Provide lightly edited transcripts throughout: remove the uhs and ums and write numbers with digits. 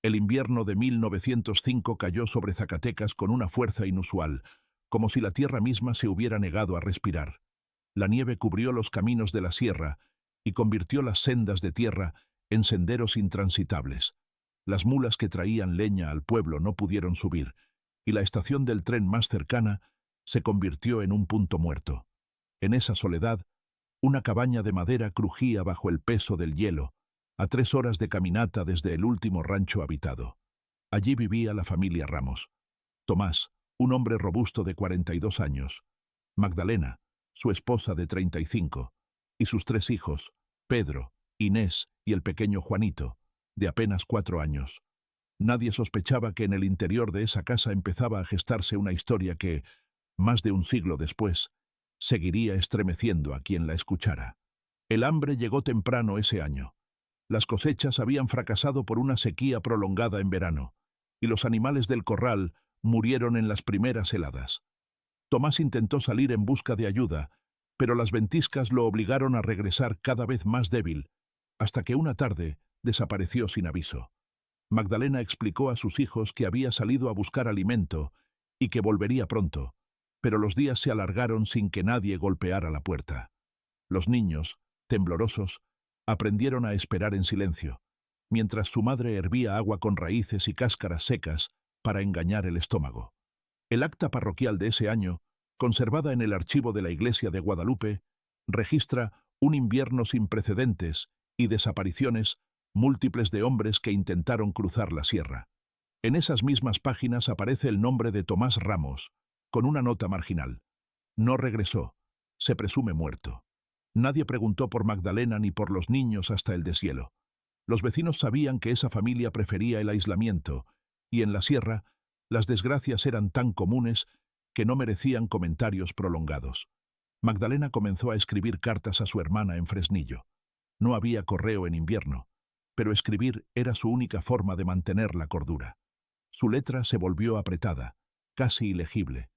El invierno de 1905 cayó sobre Zacatecas con una fuerza inusual, como si la tierra misma se hubiera negado a respirar. La nieve cubrió los caminos de la sierra y convirtió las sendas de tierra en senderos intransitables. Las mulas que traían leña al pueblo no pudieron subir, y la estación del tren más cercana se convirtió en un punto muerto. En esa soledad, una cabaña de madera crujía bajo el peso del hielo, a 3 horas de caminata desde el último rancho habitado. Allí vivía la familia Ramos. Tomás, un hombre robusto de 42 años. Magdalena, su esposa de 35, y sus 3 hijos, Pedro, Inés y el pequeño Juanito, de apenas 4 años. Nadie sospechaba que en el interior de esa casa empezaba a gestarse una historia que, más de un siglo después, seguiría estremeciendo a quien la escuchara. El hambre llegó temprano ese año. Las cosechas habían fracasado por una sequía prolongada en verano, y los animales del corral murieron en las primeras heladas. Tomás intentó salir en busca de ayuda, pero las ventiscas lo obligaron a regresar cada vez más débil, hasta que una tarde desapareció sin aviso. Magdalena explicó a sus hijos que había salido a buscar alimento y que volvería pronto, pero los días se alargaron sin que nadie golpeara la puerta. Los niños, temblorosos, aprendieron a esperar en silencio, mientras su madre hervía agua con raíces y cáscaras secas para engañar el estómago. El acta parroquial de ese año, conservada en el archivo de la Iglesia de Guadalupe, registra un invierno sin precedentes y desapariciones múltiples de hombres que intentaron cruzar la sierra. En esas mismas páginas aparece el nombre de Tomás Ramos, con una nota marginal. No regresó, se presume muerto. Nadie preguntó por Magdalena ni por los niños hasta el deshielo. Los vecinos sabían que esa familia prefería el aislamiento, y en la sierra las desgracias eran tan comunes que no merecían comentarios prolongados. Magdalena comenzó a escribir cartas a su hermana en Fresnillo. No había correo en invierno, pero escribir era su única forma de mantener la cordura. Su letra se volvió apretada, casi ilegible.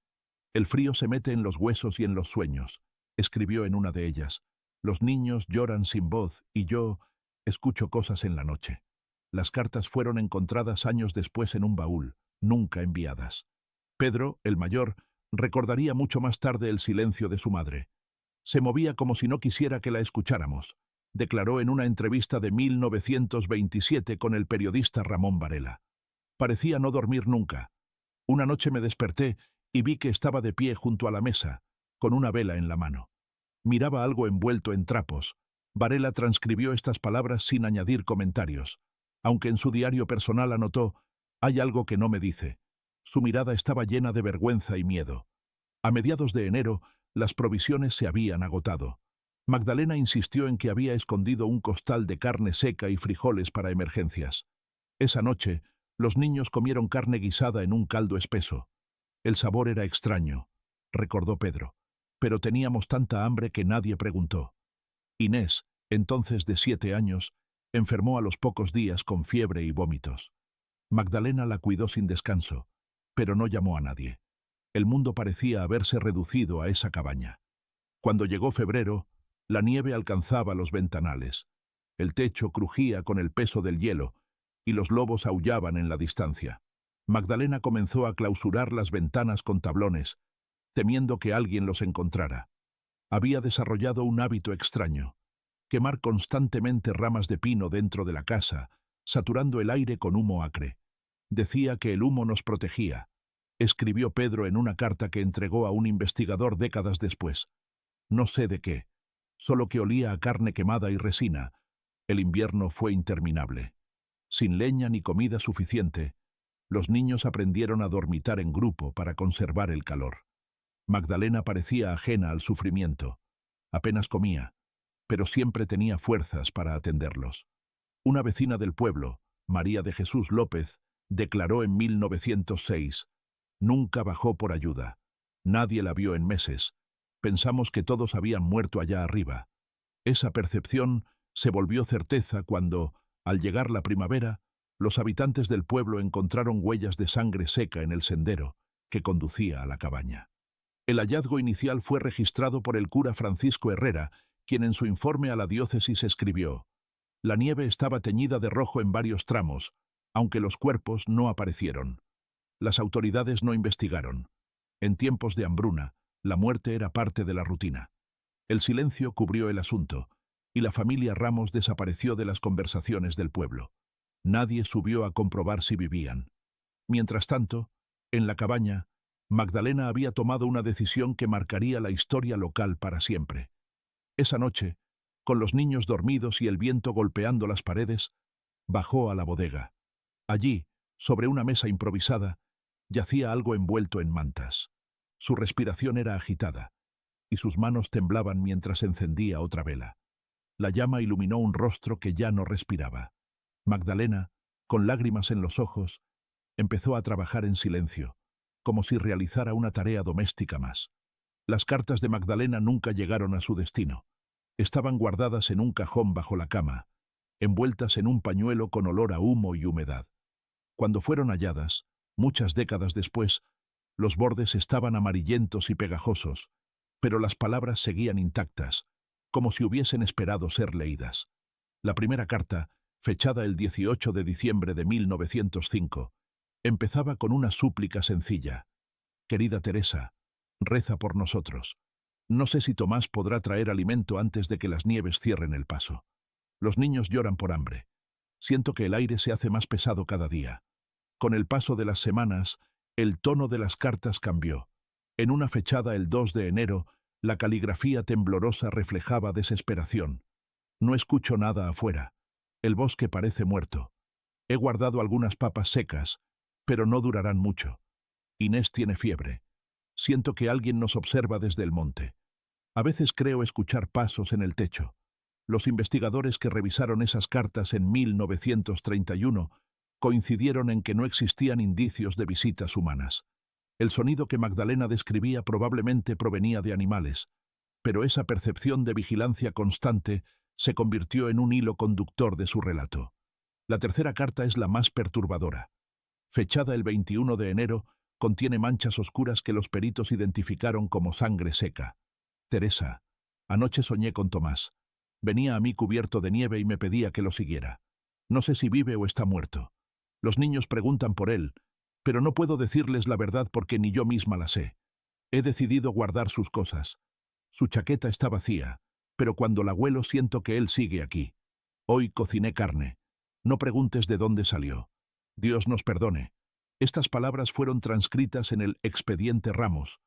El frío se mete en los huesos y en los sueños, escribió en una de ellas. Los niños lloran sin voz y yo escucho cosas en la noche. Las cartas fueron encontradas años después en un baúl, nunca enviadas. Pedro, el mayor, recordaría mucho más tarde el silencio de su madre. Se movía como si no quisiera que la escucháramos, declaró en una entrevista de 1927 con el periodista Ramón Varela. Parecía no dormir nunca. Una noche me desperté y vi que estaba de pie junto a la mesa, con una vela en la mano. Miraba algo envuelto en trapos. Varela transcribió estas palabras sin añadir comentarios, aunque en su diario personal anotó: «Hay algo que no me dice». Su mirada estaba llena de vergüenza y miedo. A mediados de enero, las provisiones se habían agotado. Magdalena insistió en que había escondido un costal de carne seca y frijoles para emergencias. Esa noche, los niños comieron carne guisada en un caldo espeso. El sabor era extraño, recordó Pedro, pero teníamos tanta hambre que nadie preguntó. Inés, entonces de 7 años, enfermó a los pocos días con fiebre y vómitos. Magdalena la cuidó sin descanso, pero no llamó a nadie. El mundo parecía haberse reducido a esa cabaña. Cuando llegó febrero, la nieve alcanzaba los ventanales. El techo crujía con el peso del hielo y los lobos aullaban en la distancia. Magdalena comenzó a clausurar las ventanas con tablones, temiendo que alguien los encontrara. Había desarrollado un hábito extraño: quemar constantemente ramas de pino dentro de la casa, saturando el aire con humo acre. Decía que el humo nos protegía, escribió Pedro en una carta que entregó a un investigador décadas después. No sé de qué, solo que olía a carne quemada y resina. El invierno fue interminable. Sin leña ni comida suficiente, los niños aprendieron a dormitar en grupo para conservar el calor. Magdalena parecía ajena al sufrimiento. Apenas comía, pero siempre tenía fuerzas para atenderlos. Una vecina del pueblo, María de Jesús López, declaró en 1906: «Nunca bajó por ayuda. Nadie la vio en meses. Pensamos que todos habían muerto allá arriba». Esa percepción se volvió certeza cuando, al llegar la primavera, los habitantes del pueblo encontraron huellas de sangre seca en el sendero que conducía a la cabaña. El hallazgo inicial fue registrado por el cura Francisco Herrera, quien en su informe a la diócesis escribió: «La nieve estaba teñida de rojo en varios tramos, aunque los cuerpos no aparecieron. Las autoridades no investigaron. En tiempos de hambruna, la muerte era parte de la rutina. El silencio cubrió el asunto, y la familia Ramos desapareció de las conversaciones del pueblo. Nadie subió a comprobar si vivían. Mientras tanto, en la cabaña, Magdalena había tomado una decisión que marcaría la historia local para siempre. Esa noche, con los niños dormidos y el viento golpeando las paredes, bajó a la bodega. Allí, sobre una mesa improvisada, yacía algo envuelto en mantas. Su respiración era agitada, y sus manos temblaban mientras encendía otra vela. La llama iluminó un rostro que ya no respiraba. Magdalena, con lágrimas en los ojos, empezó a trabajar en silencio, como si realizara una tarea doméstica más. Las cartas de Magdalena nunca llegaron a su destino. Estaban guardadas en un cajón bajo la cama, envueltas en un pañuelo con olor a humo y humedad. Cuando fueron halladas, muchas décadas después, los bordes estaban amarillentos y pegajosos, pero las palabras seguían intactas, como si hubiesen esperado ser leídas. La primera carta, fechada el 18 de diciembre de 1905, empezaba con una súplica sencilla. Querida Teresa, reza por nosotros. No sé si Tomás podrá traer alimento antes de que las nieves cierren el paso. Los niños lloran por hambre. Siento que el aire se hace más pesado cada día. Con el paso de las semanas, el tono de las cartas cambió. En una fechada el 2 de enero, la caligrafía temblorosa reflejaba desesperación. No escucho nada afuera. El bosque parece muerto. He guardado algunas papas secas, pero no durarán mucho. Inés tiene fiebre. Siento que alguien nos observa desde el monte. A veces creo escuchar pasos en el techo. Los investigadores que revisaron esas cartas en 1931 coincidieron en que no existían indicios de visitas humanas. El sonido que Magdalena describía probablemente provenía de animales, pero esa percepción de vigilancia constante se convirtió en un hilo conductor de su relato. La tercera carta es la más perturbadora. Fechada el 21 de enero, contiene manchas oscuras que los peritos identificaron como sangre seca. Teresa, anoche soñé con Tomás. Venía a mí cubierto de nieve y me pedía que lo siguiera. No sé si vive o está muerto. Los niños preguntan por él, pero no puedo decirles la verdad porque ni yo misma la sé. He decidido guardar sus cosas. Su chaqueta está vacía, pero cuando la huelo siento que él sigue aquí. Hoy cociné carne. No preguntes de dónde salió. Dios nos perdone. Estas palabras fueron transcritas en el Expediente Ramos,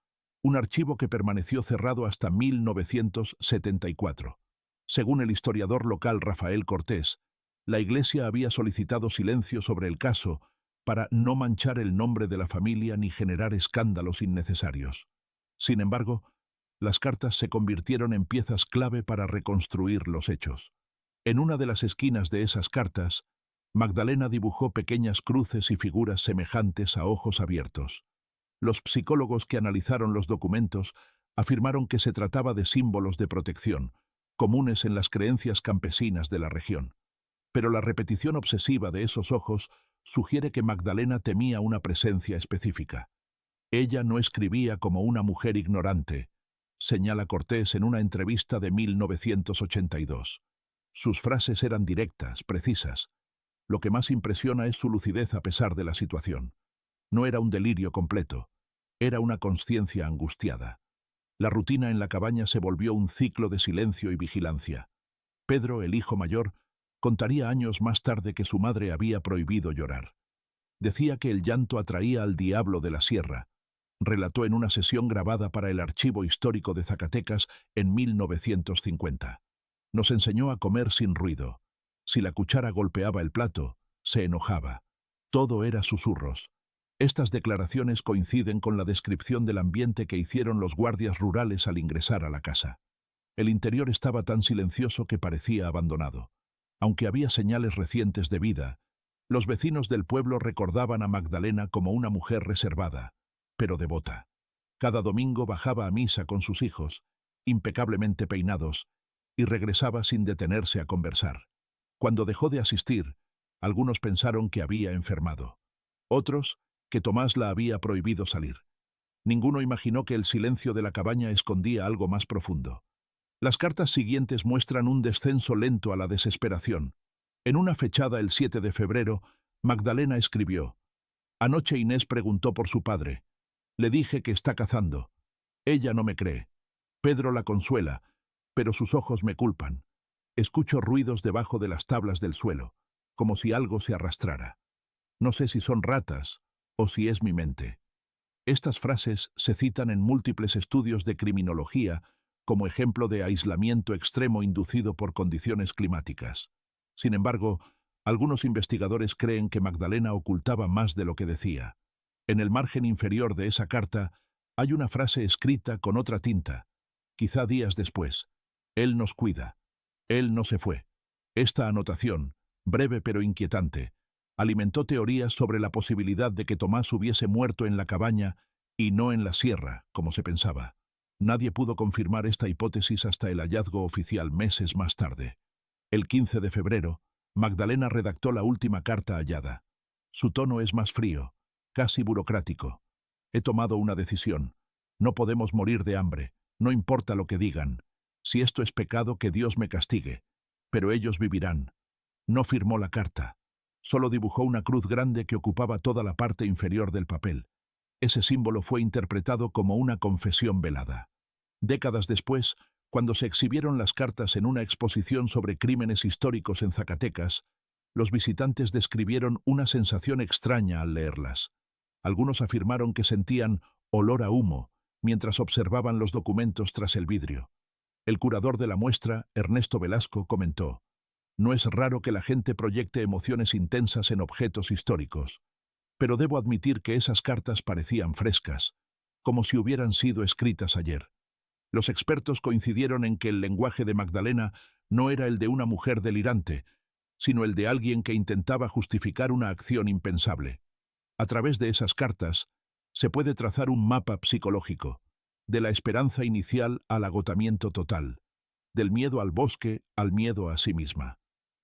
un archivo que permaneció cerrado hasta 1974. Según el historiador local Rafael Cortés, la Iglesia había solicitado silencio sobre el caso para no manchar el nombre de la familia ni generar escándalos innecesarios. Sin embargo, las cartas se convirtieron en piezas clave para reconstruir los hechos. En una de las esquinas de esas cartas, Magdalena dibujó pequeñas cruces y figuras semejantes a ojos abiertos. Los psicólogos que analizaron los documentos afirmaron que se trataba de símbolos de protección, comunes en las creencias campesinas de la región. Pero la repetición obsesiva de esos ojos sugiere que Magdalena temía una presencia específica. Ella no escribía como una mujer ignorante, señala Cortés en una entrevista de 1982. Sus frases eran directas, precisas. Lo que más impresiona es su lucidez a pesar de la situación. No era un delirio completo, era una consciencia angustiada. La rutina en la cabaña se volvió un ciclo de silencio y vigilancia. Pedro, el hijo mayor, contaría años más tarde que su madre había prohibido llorar. Decía que el llanto atraía al diablo de la sierra. Relató en una sesión grabada para el Archivo Histórico de Zacatecas en 1950. Nos enseñó a comer sin ruido. Si la cuchara golpeaba el plato, se enojaba. Todo era susurros. Estas declaraciones coinciden con la descripción del ambiente que hicieron los guardias rurales al ingresar a la casa. El interior estaba tan silencioso que parecía abandonado. Aunque había señales recientes de vida, los vecinos del pueblo recordaban a Magdalena como una mujer reservada, pero devota. Cada domingo bajaba a misa con sus hijos, impecablemente peinados, y regresaba sin detenerse a conversar. Cuando dejó de asistir, algunos pensaron que había enfermado. Otros, que Tomás la había prohibido salir. Ninguno imaginó que el silencio de la cabaña escondía algo más profundo. Las cartas siguientes muestran un descenso lento a la desesperación. En una fechada el 7 de febrero, Magdalena escribió: anoche Inés preguntó por su padre. Le dije que está cazando. Ella no me cree. Pedro la consuela, pero sus ojos me culpan. Escucho ruidos debajo de las tablas del suelo, como si algo se arrastrara. No sé si son ratas o si es mi mente. Estas frases se citan en múltiples estudios de criminología como ejemplo de aislamiento extremo inducido por condiciones climáticas. Sin embargo, algunos investigadores creen que Magdalena ocultaba más de lo que decía. En el margen inferior de esa carta hay una frase escrita con otra tinta, quizá días después: Él nos cuida. Él no se fue. Esta anotación, breve pero inquietante, alimentó teorías sobre la posibilidad de que Tomás hubiese muerto en la cabaña y no en la sierra, como se pensaba. Nadie pudo confirmar esta hipótesis hasta el hallazgo oficial meses más tarde. El 15 de febrero, Magdalena redactó la última carta hallada. Su tono es más frío, casi burocrático. He tomado una decisión. No podemos morir de hambre, no importa lo que digan. Si esto es pecado, que Dios me castigue. Pero ellos vivirán. No firmó la carta. Solo dibujó una cruz grande que ocupaba toda la parte inferior del papel. Ese símbolo fue interpretado como una confesión velada. Décadas después, cuando se exhibieron las cartas en una exposición sobre crímenes históricos en Zacatecas, los visitantes describieron una sensación extraña al leerlas. Algunos afirmaron que sentían olor a humo mientras observaban los documentos tras el vidrio. El curador de la muestra, Ernesto Velasco, comentó: no es raro que la gente proyecte emociones intensas en objetos históricos, pero debo admitir que esas cartas parecían frescas, como si hubieran sido escritas ayer. Los expertos coincidieron en que el lenguaje de Magdalena no era el de una mujer delirante, sino el de alguien que intentaba justificar una acción impensable. A través de esas cartas, se puede trazar un mapa psicológico, de la esperanza inicial al agotamiento total, del miedo al bosque al miedo a sí misma.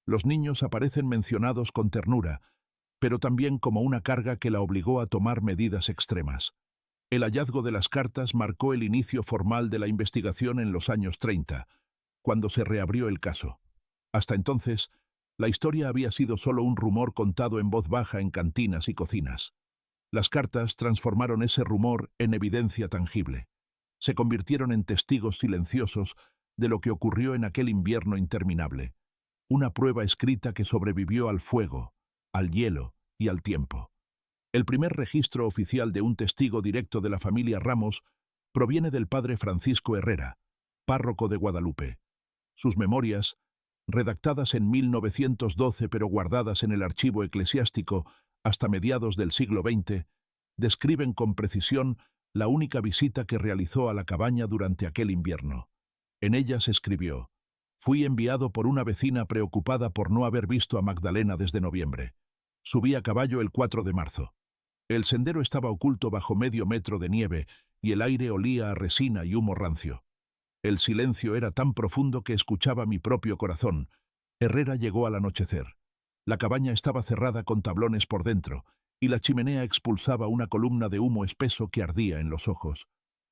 Los niños aparecen mencionados con ternura, pero también como una carga que la obligó a tomar medidas extremas. El hallazgo de las cartas marcó el inicio formal de la investigación en los años 30, cuando se reabrió el caso. Hasta entonces, la historia había sido solo un rumor contado en voz baja en cantinas y cocinas. Las cartas transformaron ese rumor en evidencia tangible. Se convirtieron en testigos silenciosos de lo que ocurrió en aquel invierno interminable. Una prueba escrita que sobrevivió al fuego, al hielo y al tiempo. El primer registro oficial de un testigo directo de la familia Ramos proviene del padre Francisco Herrera, párroco de Guadalupe. Sus memorias, redactadas en 1912 pero guardadas en el archivo eclesiástico hasta mediados del siglo XX, describen con precisión la única visita que realizó a la cabaña durante aquel invierno. En ellas escribió: fui enviado por una vecina preocupada por no haber visto a Magdalena desde noviembre. Subí a caballo el 4 de marzo. El sendero estaba oculto bajo medio metro de nieve y el aire olía a resina y humo rancio. El silencio era tan profundo que escuchaba mi propio corazón. Herrera llegó al anochecer. La cabaña estaba cerrada con tablones por dentro y la chimenea expulsaba una columna de humo espeso que ardía en los ojos.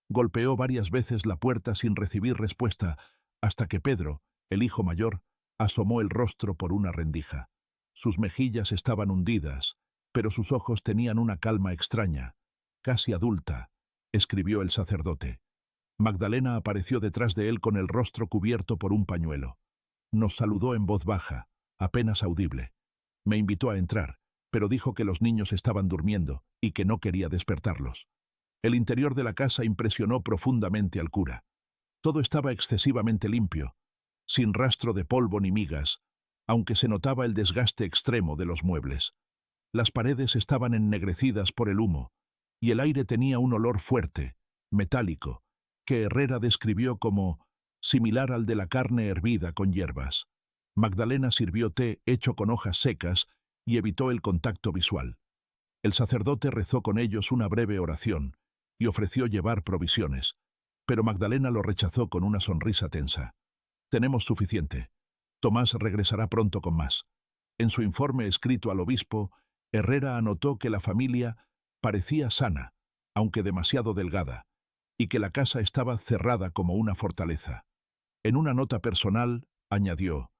Golpeó varias veces la puerta sin recibir respuesta, hasta que Pedro, el hijo mayor, asomó el rostro por una rendija. Sus mejillas estaban hundidas, pero sus ojos tenían una calma extraña, casi adulta, escribió el sacerdote. Magdalena apareció detrás de él con el rostro cubierto por un pañuelo. Nos saludó en voz baja, apenas audible. Me invitó a entrar, pero dijo que los niños estaban durmiendo y que no quería despertarlos. El interior de la casa impresionó profundamente al cura. Todo estaba excesivamente limpio, sin rastro de polvo ni migas, aunque se notaba el desgaste extremo de los muebles. Las paredes estaban ennegrecidas por el humo, y el aire tenía un olor fuerte, metálico, que Herrera describió como similar al de la carne hervida con hierbas. Magdalena sirvió té hecho con hojas secas y evitó el contacto visual. El sacerdote rezó con ellos una breve oración y ofreció llevar provisiones, pero Magdalena lo rechazó con una sonrisa tensa. Tenemos suficiente. Tomás regresará pronto con más. En su informe escrito al obispo, Herrera anotó que la familia parecía sana, aunque demasiado delgada, y que la casa estaba cerrada como una fortaleza. En una nota personal, añadió: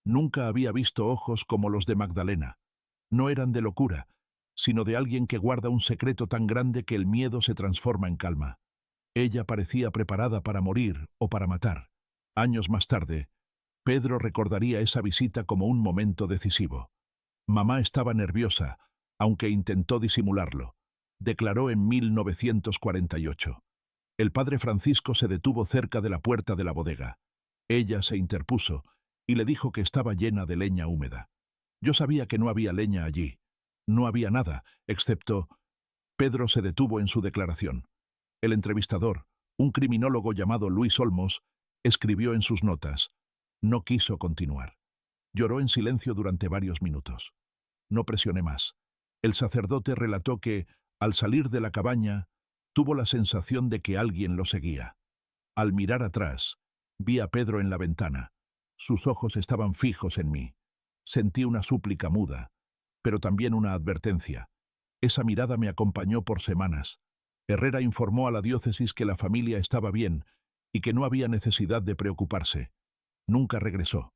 nunca había visto ojos como los de Magdalena. No eran de locura, sino de alguien que guarda un secreto tan grande que el miedo se transforma en calma. Ella parecía preparada para morir o para matar. Años más tarde, Pedro recordaría esa visita como un momento decisivo. Mamá estaba nerviosa, aunque intentó disimularlo, declaró en 1948. El padre Francisco se detuvo cerca de la puerta de la bodega. Ella se interpuso y le dijo que estaba llena de leña húmeda. Yo sabía que no había leña allí. No había nada, excepto... Pedro se detuvo en su declaración. El entrevistador, un criminólogo llamado Luis Olmos, escribió en sus notas. No quiso continuar. Lloró en silencio durante varios minutos. No presioné más. El sacerdote relató que, al salir de la cabaña, tuvo la sensación de que alguien lo seguía. Al mirar atrás, vi a Pedro en la ventana. Sus ojos estaban fijos en mí. Sentí una súplica muda, pero también una advertencia. Esa mirada me acompañó por semanas. Herrera informó a la diócesis que la familia estaba bien y que no había necesidad de preocuparse. Nunca regresó.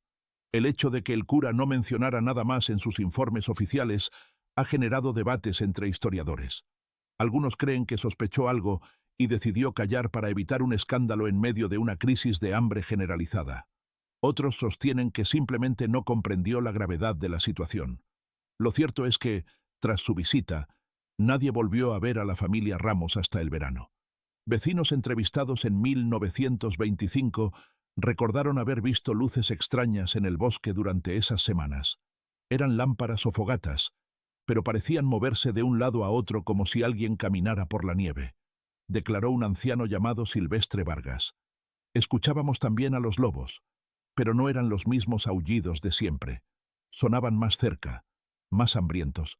El hecho de que el cura no mencionara nada más en sus informes oficiales ha generado debates entre historiadores. Algunos creen que sospechó algo y decidió callar para evitar un escándalo en medio de una crisis de hambre generalizada. Otros sostienen que simplemente no comprendió la gravedad de la situación. Lo cierto es que, tras su visita, nadie volvió a ver a la familia Ramos hasta el verano. Vecinos entrevistados en 1925 recordaron haber visto luces extrañas en el bosque durante esas semanas. Eran lámparas o fogatas, pero parecían moverse de un lado a otro como si alguien caminara por la nieve, declaró un anciano llamado Silvestre Vargas. Escuchábamos también a los lobos, pero no eran los mismos aullidos de siempre. Sonaban más cerca, más hambrientos.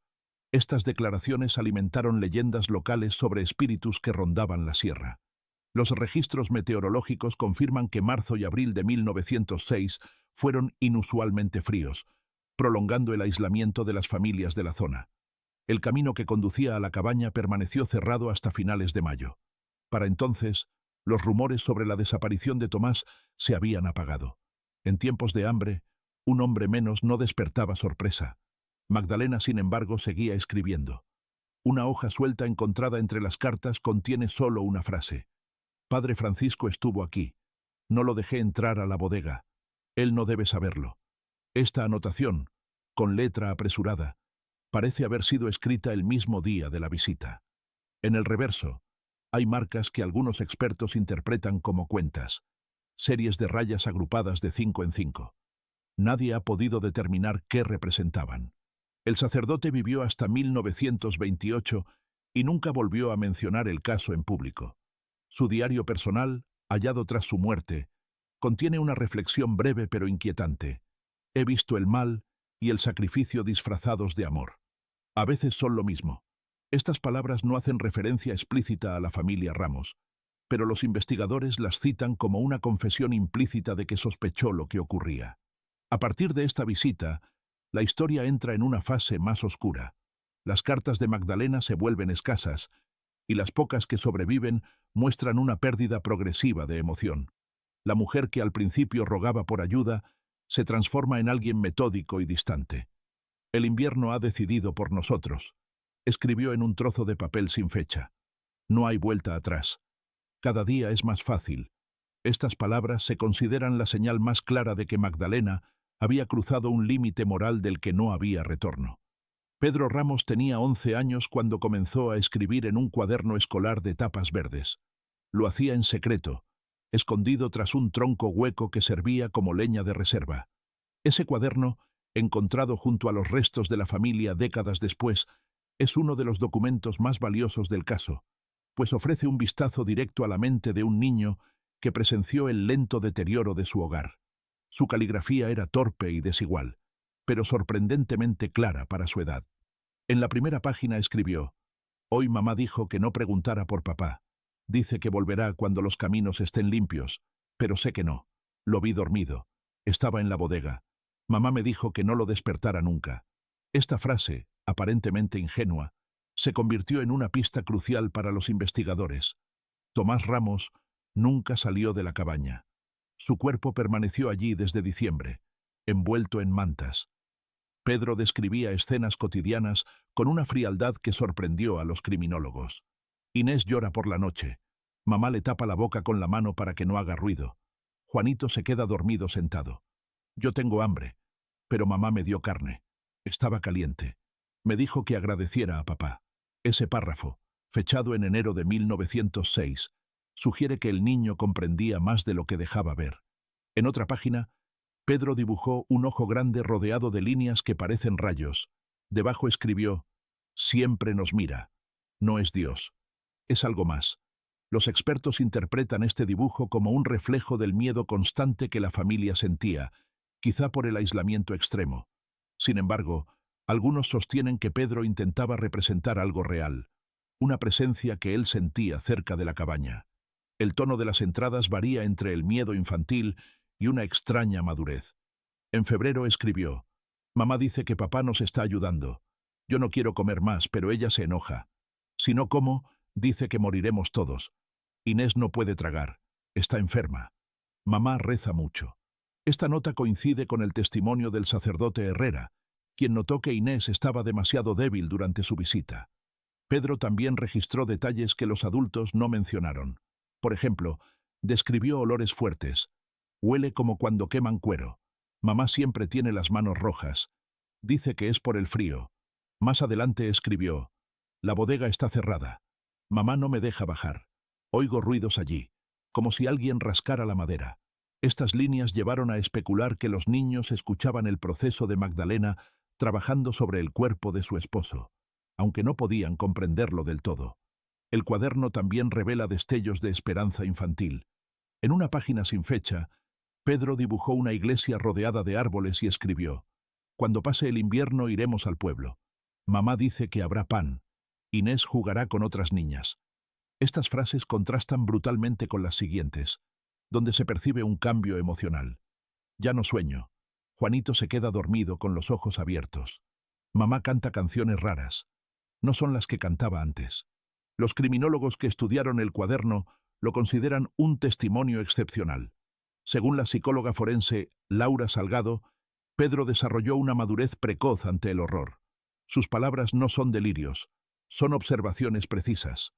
Estas declaraciones alimentaron leyendas locales sobre espíritus que rondaban la sierra. Los registros meteorológicos confirman que marzo y abril de 1906 fueron inusualmente fríos, prolongando el aislamiento de las familias de la zona. El camino que conducía a la cabaña permaneció cerrado hasta finales de mayo. Para entonces, los rumores sobre la desaparición de Tomás se habían apagado. En tiempos de hambre, un hombre menos no despertaba sorpresa. Magdalena, sin embargo, seguía escribiendo. Una hoja suelta encontrada entre las cartas contiene solo una frase. Padre Francisco estuvo aquí. No lo dejé entrar a la bodega. Él no debe saberlo. Esta anotación, con letra apresurada, parece haber sido escrita el mismo día de la visita. En el reverso, hay marcas que algunos expertos interpretan como cuentas, series de rayas agrupadas de 5 en 5. Nadie ha podido determinar qué representaban. El sacerdote vivió hasta 1928 y nunca volvió a mencionar el caso en público. Su diario personal, hallado tras su muerte, contiene una reflexión breve pero inquietante. He visto el mal y el sacrificio disfrazados de amor. A veces son lo mismo. Estas palabras no hacen referencia explícita a la familia Ramos, pero los investigadores las citan como una confesión implícita de que sospechó lo que ocurría. A partir de esta visita, la historia entra en una fase más oscura. Las cartas de Magdalena se vuelven escasas, y las pocas que sobreviven muestran una pérdida progresiva de emoción. La mujer que al principio rogaba por ayuda se transforma en alguien metódico y distante. El invierno ha decidido por nosotros, escribió en un trozo de papel sin fecha. No hay vuelta atrás. Cada día es más fácil. Estas palabras se consideran la señal más clara de que Magdalena había cruzado un límite moral del que no había retorno. Pedro Ramos tenía 11 años cuando comenzó a escribir en un cuaderno escolar de tapas verdes. Lo hacía en secreto, escondido tras un tronco hueco que servía como leña de reserva. Ese cuaderno, encontrado junto a los restos de la familia décadas después, es uno de los documentos más valiosos del caso, pues ofrece un vistazo directo a la mente de un niño que presenció el lento deterioro de su hogar. Su caligrafía era torpe y desigual, pero sorprendentemente clara para su edad. En la primera página escribió: «Hoy mamá dijo que no preguntara por papá. Dice que volverá cuando los caminos estén limpios, pero sé que no. Lo vi dormido. Estaba en la bodega. Mamá me dijo que no lo despertara nunca». Esta frase, aparentemente ingenua, se convirtió en una pista crucial para los investigadores. Tomás Ramos nunca salió de la cabaña. Su cuerpo permaneció allí desde diciembre, envuelto en mantas. Pedro describía escenas cotidianas con una frialdad que sorprendió a los criminólogos. Inés llora por la noche. Mamá le tapa la boca con la mano para que no haga ruido. Juanito se queda dormido sentado. Yo tengo hambre, pero mamá me dio carne. Estaba caliente. Me dijo que agradeciera a papá. Ese párrafo, fechado en enero de 1906, sugiere que el niño comprendía más de lo que dejaba ver. En otra página, Pedro dibujó un ojo grande rodeado de líneas que parecen rayos. Debajo escribió: «Siempre nos mira. No es Dios. Es algo más». Los expertos interpretan este dibujo como un reflejo del miedo constante que la familia sentía, quizá por el aislamiento extremo. Sin embargo, algunos sostienen que Pedro intentaba representar algo real, una presencia que él sentía cerca de la cabaña. El tono de las entradas varía entre el miedo infantil y una extraña madurez. En febrero escribió: «Mamá dice que papá nos está ayudando. Yo no quiero comer más, pero ella se enoja. Si no como, dice que moriremos todos. Inés no puede tragar. Está enferma. Mamá reza mucho». Esta nota coincide con el testimonio del sacerdote Herrera, quien notó que Inés estaba demasiado débil durante su visita. Pedro también registró detalles que los adultos no mencionaron. Por ejemplo, describió olores fuertes. Huele como cuando queman cuero. Mamá siempre tiene las manos rojas. Dice que es por el frío. Más adelante escribió: «La bodega está cerrada. Mamá no me deja bajar. Oigo ruidos allí, como si alguien rascara la madera». Estas líneas llevaron a especular que los niños escuchaban el proceso de Magdalena trabajando sobre el cuerpo de su esposo, aunque no podían comprenderlo del todo. El cuaderno también revela destellos de esperanza infantil. En una página sin fecha, Pedro dibujó una iglesia rodeada de árboles y escribió: «Cuando pase el invierno iremos al pueblo. Mamá dice que habrá pan. Inés jugará con otras niñas». Estas frases contrastan brutalmente con las siguientes, donde se percibe un cambio emocional. «Ya no sueño. Juanito se queda dormido con los ojos abiertos. Mamá canta canciones raras. No son las que cantaba antes». Los criminólogos que estudiaron el cuaderno lo consideran un testimonio excepcional. Según la psicóloga forense Laura Salgado, Pedro desarrolló una madurez precoz ante el horror. Sus palabras no son delirios, son observaciones precisas.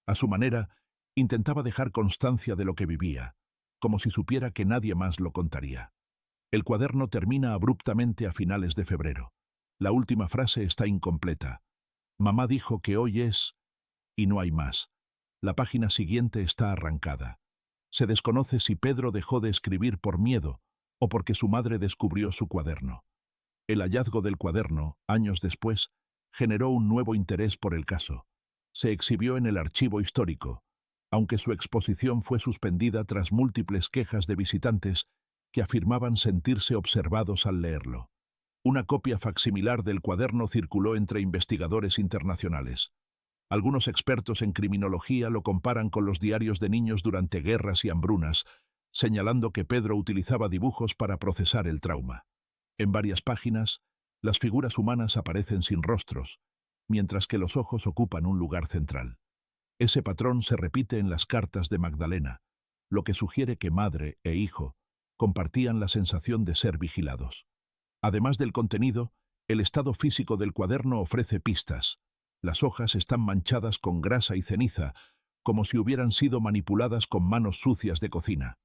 A su manera, intentaba dejar constancia de lo que vivía, como si supiera que nadie más lo contaría. El cuaderno termina abruptamente a finales de febrero. La última frase está incompleta. Mamá dijo que hoy es... y no hay más. La página siguiente está arrancada. Se desconoce si Pedro dejó de escribir por miedo o porque su madre descubrió su cuaderno. El hallazgo del cuaderno, años después, generó un nuevo interés por el caso. Se exhibió en el archivo histórico, aunque su exposición fue suspendida tras múltiples quejas de visitantes que afirmaban sentirse observados al leerlo. Una copia facsimilar del cuaderno circuló entre investigadores internacionales. Algunos expertos en criminología lo comparan con los diarios de niños durante guerras y hambrunas, señalando que Pedro utilizaba dibujos para procesar el trauma. En varias páginas, las figuras humanas aparecen sin rostros, mientras que los ojos ocupan un lugar central. Ese patrón se repite en las cartas de Magdalena, lo que sugiere que madre e hijo compartían la sensación de ser vigilados. Además del contenido, el estado físico del cuaderno ofrece pistas. Las hojas están manchadas con grasa y ceniza, como si hubieran sido manipuladas con manos sucias de cocina.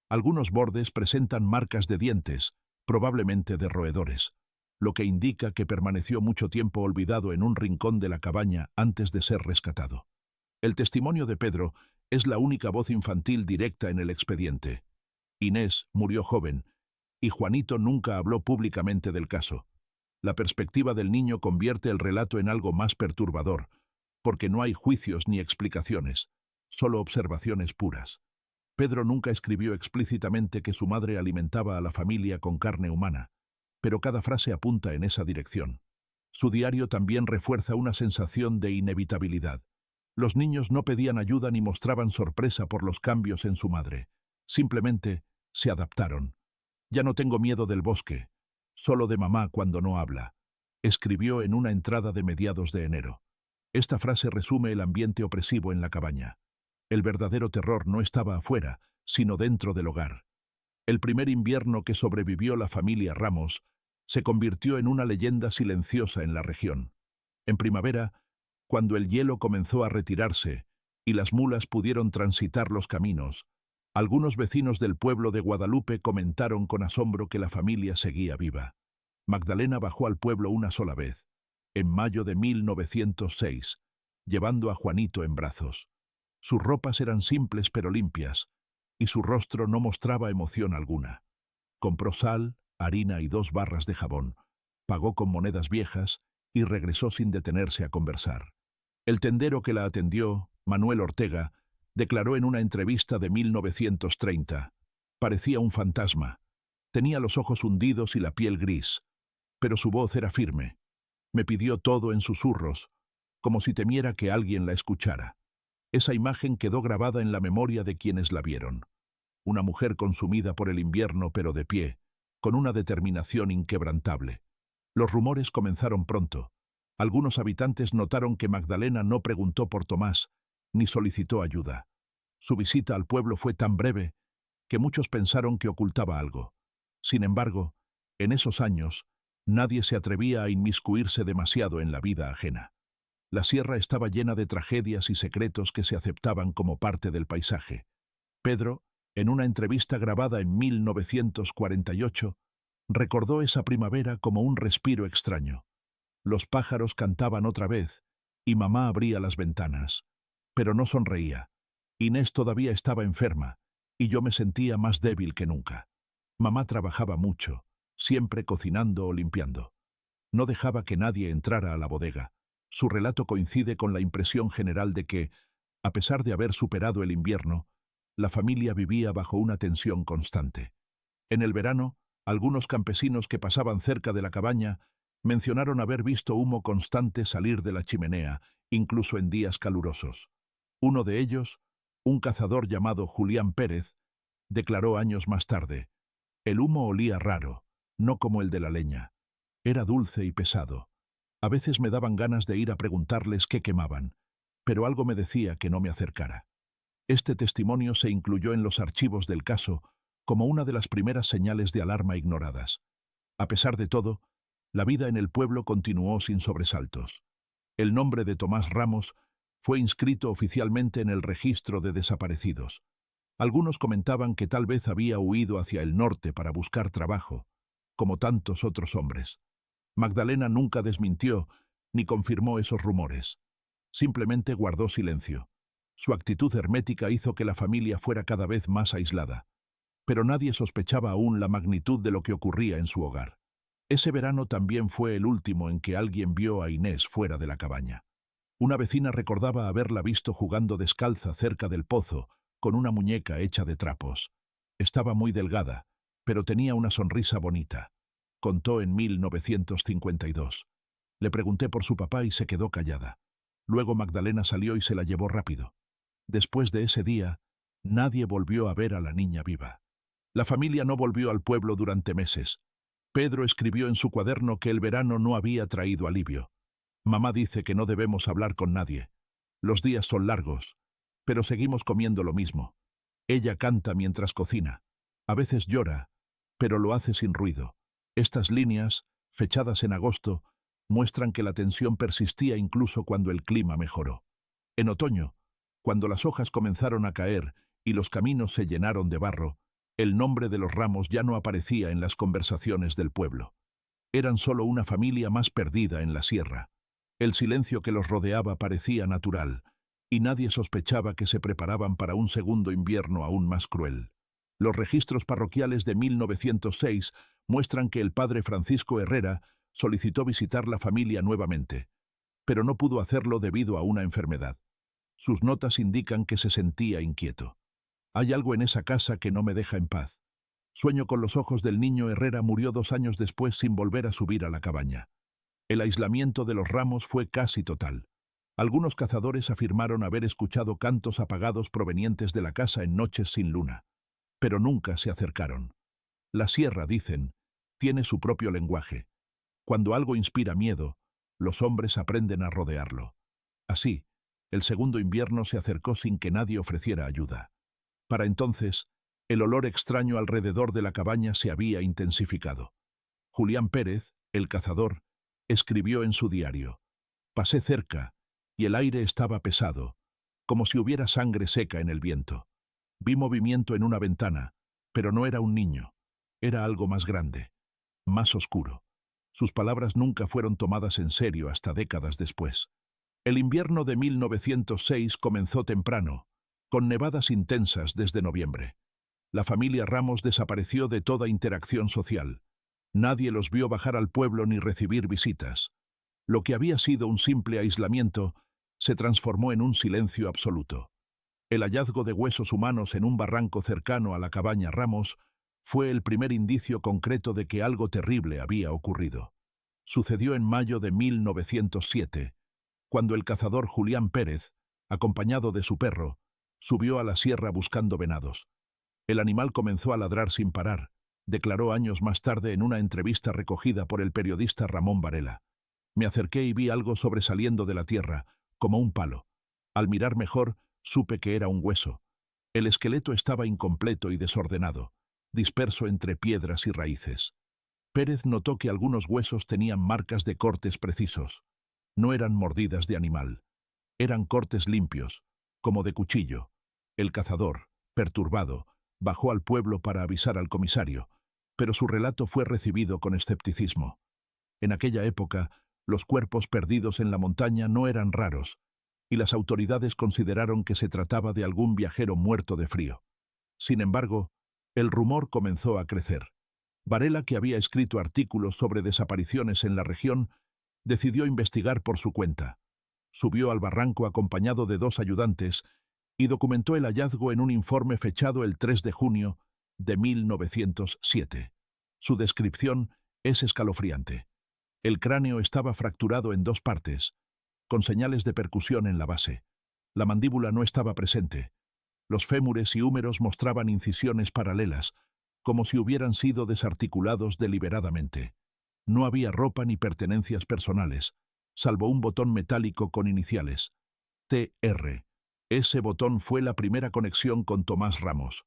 Algunos bordes presentan marcas de dientes, probablemente de roedores, lo que indica que permaneció mucho tiempo olvidado en un rincón de la cabaña antes de ser rescatado. El testimonio de Pedro es la única voz infantil directa en el expediente. Inés murió joven, y Juanito nunca habló públicamente del caso. La perspectiva del niño convierte el relato en algo más perturbador, porque no hay juicios ni explicaciones, solo observaciones puras. Pedro nunca escribió explícitamente que su madre alimentaba a la familia con carne humana, pero cada frase apunta en esa dirección. Su diario también refuerza una sensación de inevitabilidad. Los niños no pedían ayuda ni mostraban sorpresa por los cambios en su madre. Simplemente se adaptaron. «Ya no tengo miedo del bosque, solo de mamá cuando no habla», escribió en una entrada de mediados de enero. Esta frase resume el ambiente opresivo en la cabaña. El verdadero terror no estaba afuera, sino dentro del hogar. El primer invierno que sobrevivió la familia Ramos se convirtió en una leyenda silenciosa en la región. En primavera, cuando el hielo comenzó a retirarse y las mulas pudieron transitar los caminos, algunos vecinos del pueblo de Guadalupe comentaron con asombro que la familia seguía viva. Magdalena bajó al pueblo una sola vez, en mayo de 1906, llevando a Juanito en brazos. Sus ropas eran simples pero limpias, y su rostro no mostraba emoción alguna. Compró sal, harina y 2 barras de jabón, pagó con monedas viejas y regresó sin detenerse a conversar. El tendero que la atendió, Manuel Ortega, declaró en una entrevista de 1930, parecía un fantasma. Tenía los ojos hundidos y la piel gris, pero su voz era firme. Me pidió todo en susurros, como si temiera que alguien la escuchara. Esa imagen quedó grabada en la memoria de quienes la vieron. Una mujer consumida por el invierno pero de pie, con una determinación inquebrantable. Los rumores comenzaron pronto. Algunos habitantes notaron que Magdalena no preguntó por Tomás, ni solicitó ayuda. Su visita al pueblo fue tan breve que muchos pensaron que ocultaba algo. Sin embargo, en esos años, nadie se atrevía a inmiscuirse demasiado en la vida ajena. La sierra estaba llena de tragedias y secretos que se aceptaban como parte del paisaje. Pedro, en una entrevista grabada en 1948, recordó esa primavera como un respiro extraño. Los pájaros cantaban otra vez y mamá abría las ventanas. Pero no sonreía. Inés todavía estaba enferma y yo me sentía más débil que nunca. Mamá trabajaba mucho, siempre cocinando o limpiando. No dejaba que nadie entrara a la bodega. Su relato coincide con la impresión general de que, a pesar de haber superado el invierno, la familia vivía bajo una tensión constante. En el verano, algunos campesinos que pasaban cerca de la cabaña mencionaron haber visto humo constante salir de la chimenea, incluso en días calurosos. Uno de ellos, un cazador llamado Julián Pérez, declaró años más tarde: «El humo olía raro, no como el de la leña. Era dulce y pesado. A veces me daban ganas de ir a preguntarles qué quemaban, pero algo me decía que no me acercara». Este testimonio se incluyó en los archivos del caso como una de las primeras señales de alarma ignoradas. A pesar de todo, la vida en el pueblo continuó sin sobresaltos. El nombre de Tomás Ramos fue inscrito oficialmente en el registro de desaparecidos. Algunos comentaban que tal vez había huido hacia el norte para buscar trabajo, como tantos otros hombres. Magdalena nunca desmintió ni confirmó esos rumores. Simplemente guardó silencio. Su actitud hermética hizo que la familia fuera cada vez más aislada. Pero nadie sospechaba aún la magnitud de lo que ocurría en su hogar. Ese verano también fue el último en que alguien vio a Inés fuera de la cabaña. Una vecina recordaba haberla visto jugando descalza cerca del pozo, con una muñeca hecha de trapos. Estaba muy delgada, pero tenía una sonrisa bonita. Contó en 1952. Le pregunté por su papá y se quedó callada. Luego Magdalena salió y se la llevó rápido. Después de ese día, nadie volvió a ver a la niña viva. La familia no volvió al pueblo durante meses. Pedro escribió en su cuaderno que el verano no había traído alivio. Mamá dice que no debemos hablar con nadie. Los días son largos, pero seguimos comiendo lo mismo. Ella canta mientras cocina. A veces llora, pero lo hace sin ruido. Estas líneas, fechadas en agosto, muestran que la tensión persistía incluso cuando el clima mejoró. En otoño, cuando las hojas comenzaron a caer y los caminos se llenaron de barro, el nombre de los Ramos ya no aparecía en las conversaciones del pueblo. Eran solo una familia más perdida en la sierra. El silencio que los rodeaba parecía natural, y nadie sospechaba que se preparaban para un segundo invierno aún más cruel. Los registros parroquiales de 1906 muestran que el padre Francisco Herrera solicitó visitar la familia nuevamente, pero no pudo hacerlo debido a una enfermedad. Sus notas indican que se sentía inquieto. «Hay algo en esa casa que no me deja en paz. Sueño con los ojos del niño». Herrera murió 2 años después sin volver a subir a la cabaña. El aislamiento de los Ramos fue casi total. Algunos cazadores afirmaron haber escuchado cantos apagados provenientes de la casa en noches sin luna, pero nunca se acercaron. La sierra, dicen, tiene su propio lenguaje. Cuando algo inspira miedo, los hombres aprenden a rodearlo. Así, el segundo invierno se acercó sin que nadie ofreciera ayuda. Para entonces, el olor extraño alrededor de la cabaña se había intensificado. Julián Pérez, el cazador, escribió en su diario: «Pasé cerca, y el aire estaba pesado, como si hubiera sangre seca en el viento. Vi movimiento en una ventana, pero no era un niño, era algo más grande, más oscuro». Sus palabras nunca fueron tomadas en serio hasta décadas después. El invierno de 1906 comenzó temprano, con nevadas intensas desde noviembre. La familia Ramos desapareció de toda interacción social. Nadie los vio bajar al pueblo ni recibir visitas. Lo que había sido un simple aislamiento se transformó en un silencio absoluto. El hallazgo de huesos humanos en un barranco cercano a la cabaña Ramos fue el primer indicio concreto de que algo terrible había ocurrido. Sucedió en mayo de 1907, cuando el cazador Julián Pérez, acompañado de su perro, subió a la sierra buscando venados. El animal comenzó a ladrar sin parar, declaró años más tarde en una entrevista recogida por el periodista Ramón Varela. «Me acerqué y vi algo sobresaliendo de la tierra, como un palo. Al mirar mejor, supe que era un hueso. El esqueleto estaba incompleto y desordenado, disperso entre piedras y raíces». Pérez notó que algunos huesos tenían marcas de cortes precisos. No eran mordidas de animal. Eran cortes limpios, como de cuchillo. El cazador, perturbado, bajó al pueblo para avisar al comisario, pero su relato fue recibido con escepticismo. En aquella época, los cuerpos perdidos en la montaña no eran raros, y las autoridades consideraron que se trataba de algún viajero muerto de frío. Sin embargo, el rumor comenzó a crecer. Varela, que había escrito artículos sobre desapariciones en la región, decidió investigar por su cuenta. Subió al barranco acompañado de 2 ayudantes y documentó el hallazgo en un informe fechado el 3 de junio de 1907. Su descripción es escalofriante. El cráneo estaba fracturado en 2 partes, con señales de percusión en la base. La mandíbula no estaba presente. Los fémures y húmeros mostraban incisiones paralelas, como si hubieran sido desarticulados deliberadamente. No había ropa ni pertenencias personales, salvo un botón metálico con iniciales: TR. Ese botón fue la primera conexión con Tomás Ramos.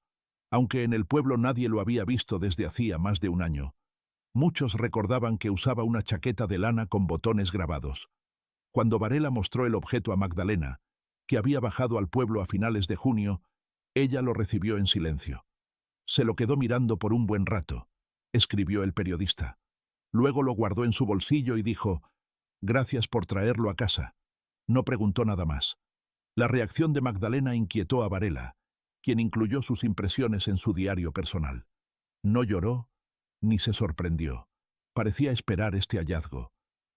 Aunque en el pueblo nadie lo había visto desde hacía más de un año, muchos recordaban que usaba una chaqueta de lana con botones grabados. Cuando Varela mostró el objeto a Magdalena, que había bajado al pueblo a finales de junio, ella lo recibió en silencio. «Se lo quedó mirando por un buen rato», escribió el periodista. Luego lo guardó en su bolsillo y dijo: «Gracias por traerlo a casa». No preguntó nada más. La reacción de Magdalena inquietó a Varela, quien incluyó sus impresiones en su diario personal. No lloró ni se sorprendió. Parecía esperar este hallazgo.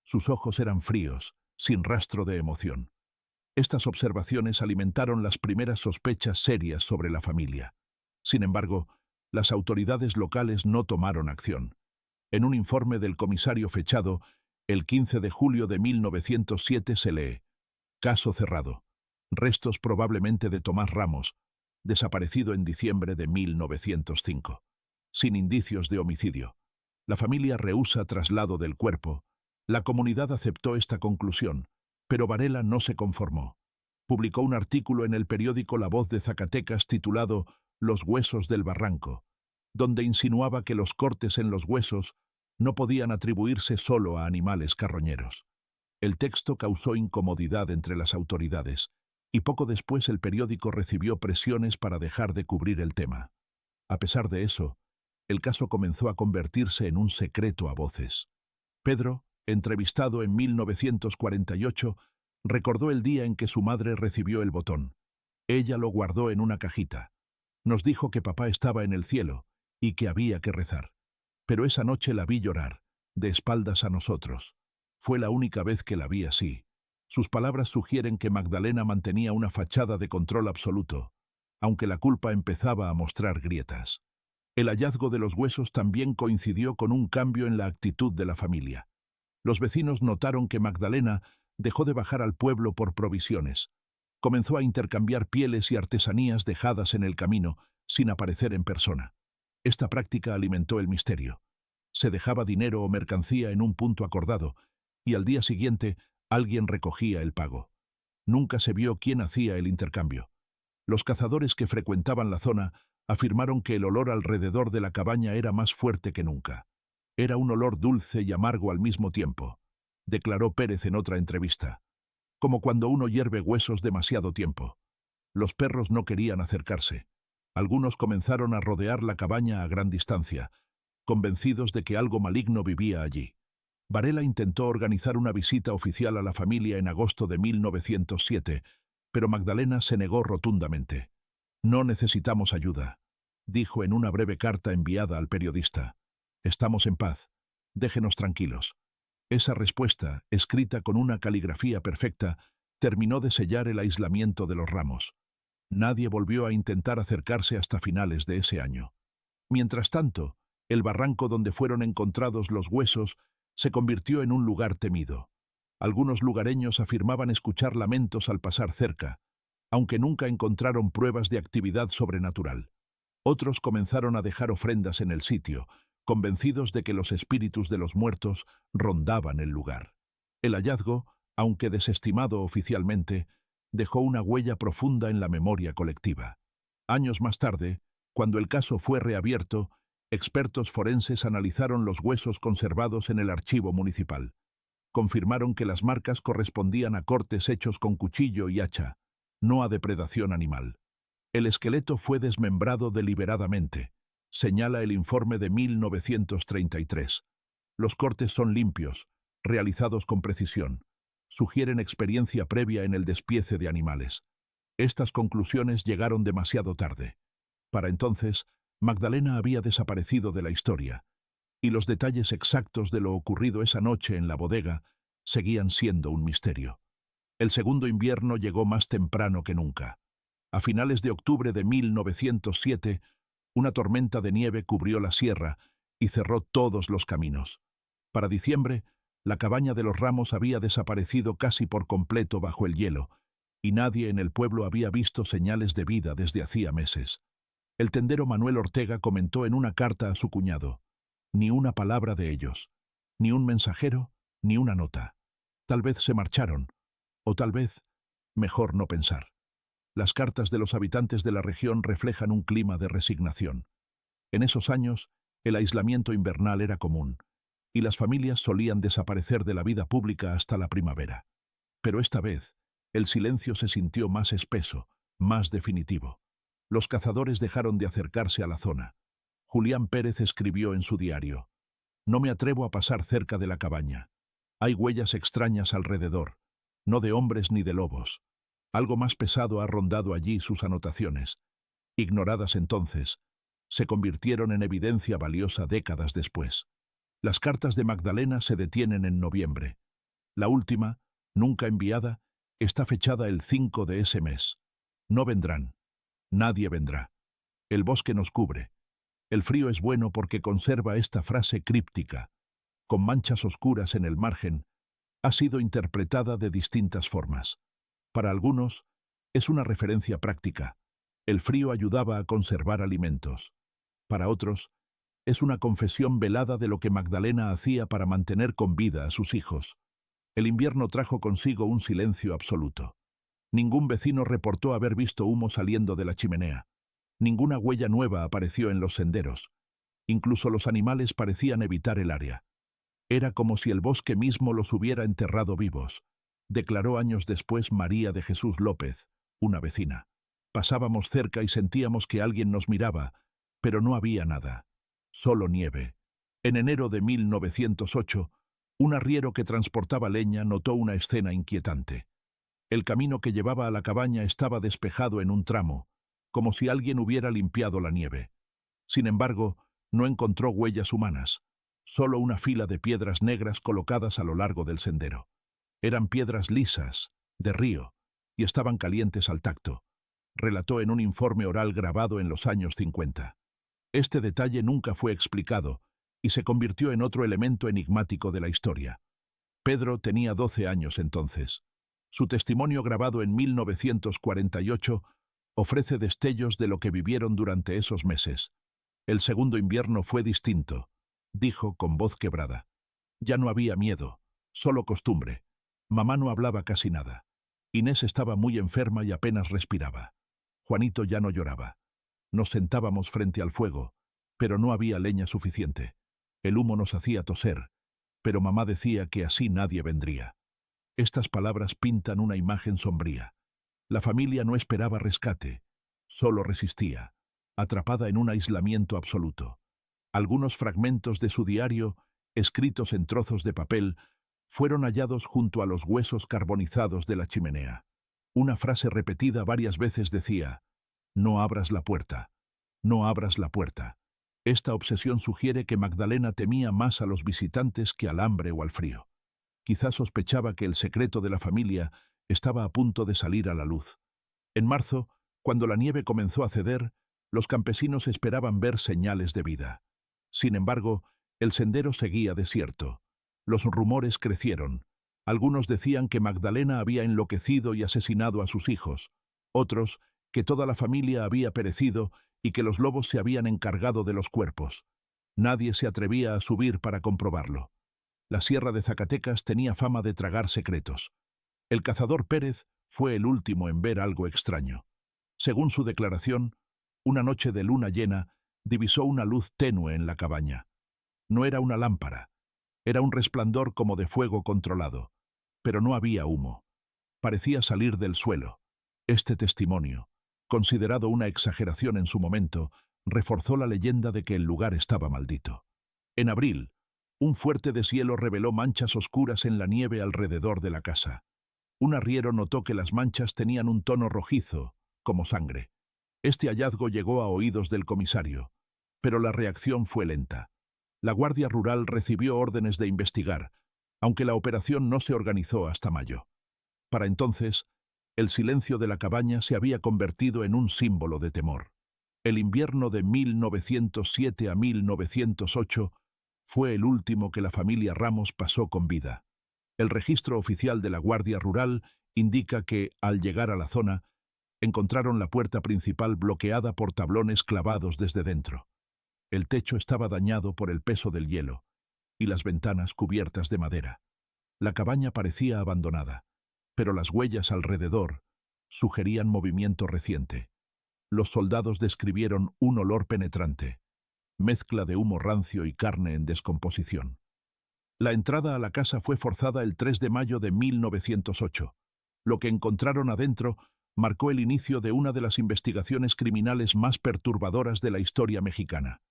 Sus ojos eran fríos, sin rastro de emoción. Estas observaciones alimentaron las primeras sospechas serias sobre la familia. Sin embargo, las autoridades locales no tomaron acción. En un informe del comisario fechado el 15 de julio de 1907 se lee: «Caso cerrado. Restos probablemente de Tomás Ramos, desaparecido en diciembre de 1905. Sin indicios de homicidio. La familia rehúsa traslado del cuerpo». La comunidad aceptó esta conclusión, pero Varela no se conformó. Publicó un artículo en el periódico La Voz de Zacatecas titulado «Los huesos del barranco», donde insinuaba que los cortes en los huesos no podían atribuirse solo a animales carroñeros. El texto causó incomodidad entre las autoridades, y poco después el periódico recibió presiones para dejar de cubrir el tema. A pesar de eso, el caso comenzó a convertirse en un secreto a voces. Pedro, entrevistado en 1948, recordó el día en que su madre recibió el botón. Ella lo guardó en una cajita. Nos dijo que papá estaba en el cielo y que había que rezar. Pero esa noche la vi llorar, de espaldas a nosotros. Fue la única vez que la vi así. Sus palabras sugieren que Magdalena mantenía una fachada de control absoluto, aunque la culpa empezaba a mostrar grietas. El hallazgo de los huesos también coincidió con un cambio en la actitud de la familia. Los vecinos notaron que Magdalena dejó de bajar al pueblo por provisiones. Comenzó a intercambiar pieles y artesanías dejadas en el camino, sin aparecer en persona. Esta práctica alimentó el misterio. Se dejaba dinero o mercancía en un punto acordado, y al día siguiente alguien recogía el pago. Nunca se vio quién hacía el intercambio. Los cazadores que frecuentaban la zona afirmaron que el olor alrededor de la cabaña era más fuerte que nunca. Era un olor dulce y amargo al mismo tiempo, declaró Pérez en otra entrevista. Como cuando uno hierve huesos demasiado tiempo. Los perros no querían acercarse. Algunos comenzaron a rodear la cabaña a gran distancia, convencidos de que algo maligno vivía allí. Varela intentó organizar una visita oficial a la familia en agosto de 1907, pero Magdalena se negó rotundamente. «No necesitamos ayuda», dijo en una breve carta enviada al periodista. «Estamos en paz. Déjenos tranquilos». Esa respuesta, escrita con una caligrafía perfecta, terminó de sellar el aislamiento de los Ramos. Nadie volvió a intentar acercarse hasta finales de ese año. Mientras tanto, el barranco donde fueron encontrados los huesos se convirtió en un lugar temido. Algunos lugareños afirmaban escuchar lamentos al pasar cerca, aunque nunca encontraron pruebas de actividad sobrenatural. Otros comenzaron a dejar ofrendas en el sitio, convencidos de que los espíritus de los muertos rondaban el lugar. El hallazgo, aunque desestimado oficialmente, dejó una huella profunda en la memoria colectiva. Años más tarde, cuando el caso fue reabierto, expertos forenses analizaron los huesos conservados en el archivo municipal. Confirmaron que las marcas correspondían a cortes hechos con cuchillo y hacha, no a depredación animal. El esqueleto fue desmembrado deliberadamente, señala el informe de 1933. Los cortes son limpios, realizados con precisión. Sugieren experiencia previa en el despiece de animales. Estas conclusiones llegaron demasiado tarde. Para entonces, Magdalena había desaparecido de la historia, y los detalles exactos de lo ocurrido esa noche en la bodega seguían siendo un misterio. El segundo invierno llegó más temprano que nunca. A finales de octubre de 1907, una tormenta de nieve cubrió la sierra y cerró todos los caminos. Para diciembre, la cabaña de los Ramos había desaparecido casi por completo bajo el hielo, y nadie en el pueblo había visto señales de vida desde hacía meses. El tendero Manuel Ortega comentó en una carta a su cuñado: «Ni una palabra de ellos, ni un mensajero, ni una nota. Tal vez se marcharon, o tal vez, mejor no pensar». Las cartas de los habitantes de la región reflejan un clima de resignación. En esos años, el aislamiento invernal era común, y las familias solían desaparecer de la vida pública hasta la primavera. Pero esta vez, el silencio se sintió más espeso, más definitivo. Los cazadores dejaron de acercarse a la zona. Julián Pérez escribió en su diario: «No me atrevo a pasar cerca de la cabaña. Hay huellas extrañas alrededor, no de hombres ni de lobos. Algo más pesado ha rondado allí». Sus anotaciones, ignoradas entonces, se convirtieron en evidencia valiosa décadas después. Las cartas de Magdalena se detienen en noviembre. La última, nunca enviada, está fechada el 5 de ese mes. «No vendrán. Nadie vendrá. El bosque nos cubre. El frío es bueno porque conserva». Esta frase críptica, con manchas oscuras en el margen, ha sido interpretada de distintas formas. Para algunos, es una referencia práctica. El frío ayudaba a conservar alimentos. Para otros, es una confesión velada de lo que Magdalena hacía para mantener con vida a sus hijos. El invierno trajo consigo un silencio absoluto. Ningún vecino reportó haber visto humo saliendo de la chimenea. Ninguna huella nueva apareció en los senderos. Incluso los animales parecían evitar el área. Era como si el bosque mismo los hubiera enterrado vivos, declaró años después María de Jesús López, una vecina. Pasábamos cerca y sentíamos que alguien nos miraba, pero no había nada. Solo nieve. En enero de 1908, un arriero que transportaba leña notó una escena inquietante. El camino que llevaba a la cabaña estaba despejado en un tramo, como si alguien hubiera limpiado la nieve. Sin embargo, no encontró huellas humanas, solo una fila de piedras negras colocadas a lo largo del sendero. Eran piedras lisas, de río, y estaban calientes al tacto, relató en un informe oral grabado en los años 50. Este detalle nunca fue explicado y se convirtió en otro elemento enigmático de la historia. Pedro tenía 12 años entonces. Su testimonio grabado en 1948 ofrece destellos de lo que vivieron durante esos meses. «El segundo invierno fue distinto», dijo con voz quebrada. «Ya no había miedo, solo costumbre. Mamá no hablaba casi nada. Inés estaba muy enferma y apenas respiraba. Juanito ya no lloraba. Nos sentábamos frente al fuego, pero no había leña suficiente. El humo nos hacía toser, pero mamá decía que así nadie vendría. Estas palabras pintan una imagen sombría. La familia no esperaba rescate, solo resistía, atrapada en un aislamiento absoluto. Algunos fragmentos de su diario, escritos en trozos de papel, fueron hallados junto a los huesos carbonizados de la chimenea. Una frase repetida varias veces decía: «No abras la puerta, no abras la puerta». Esta obsesión sugiere que Magdalena temía más a los visitantes que al hambre o al frío. Quizás sospechaba que el secreto de la familia estaba a punto de salir a la luz. En marzo, cuando la nieve comenzó a ceder, los campesinos esperaban ver señales de vida. Sin embargo, el sendero seguía desierto. Los rumores crecieron. Algunos decían que Magdalena había enloquecido y asesinado a sus hijos. Otros, que toda la familia había perecido y que los lobos se habían encargado de los cuerpos. Nadie se atrevía a subir para comprobarlo. La sierra de Zacatecas tenía fama de tragar secretos. El cazador Pérez fue el último en ver algo extraño. Según su declaración, una noche de luna llena divisó una luz tenue en la cabaña. No era una lámpara, era un resplandor como de fuego controlado, pero no había humo. Parecía salir del suelo. Este testimonio, considerado una exageración en su momento, reforzó la leyenda de que el lugar estaba maldito. En abril, un fuerte deshielo reveló manchas oscuras en la nieve alrededor de la casa. Un arriero notó que las manchas tenían un tono rojizo, como sangre. Este hallazgo llegó a oídos del comisario, pero la reacción fue lenta. La Guardia Rural recibió órdenes de investigar, aunque la operación no se organizó hasta mayo. Para entonces, el silencio de la cabaña se había convertido en un símbolo de temor. El invierno de 1907 a 1908 fue el último que la familia Ramos pasó con vida. El registro oficial de la Guardia Rural indica que, al llegar a la zona, encontraron la puerta principal bloqueada por tablones clavados desde dentro. El techo estaba dañado por el peso del hielo, y las ventanas cubiertas de madera. La cabaña parecía abandonada, pero las huellas alrededor sugerían movimiento reciente. Los soldados describieron un olor penetrante, mezcla de humo rancio y carne en descomposición. La entrada a la casa fue forzada el 3 de mayo de 1908. Lo que encontraron adentro marcó el inicio de una de las investigaciones criminales más perturbadoras de la historia mexicana.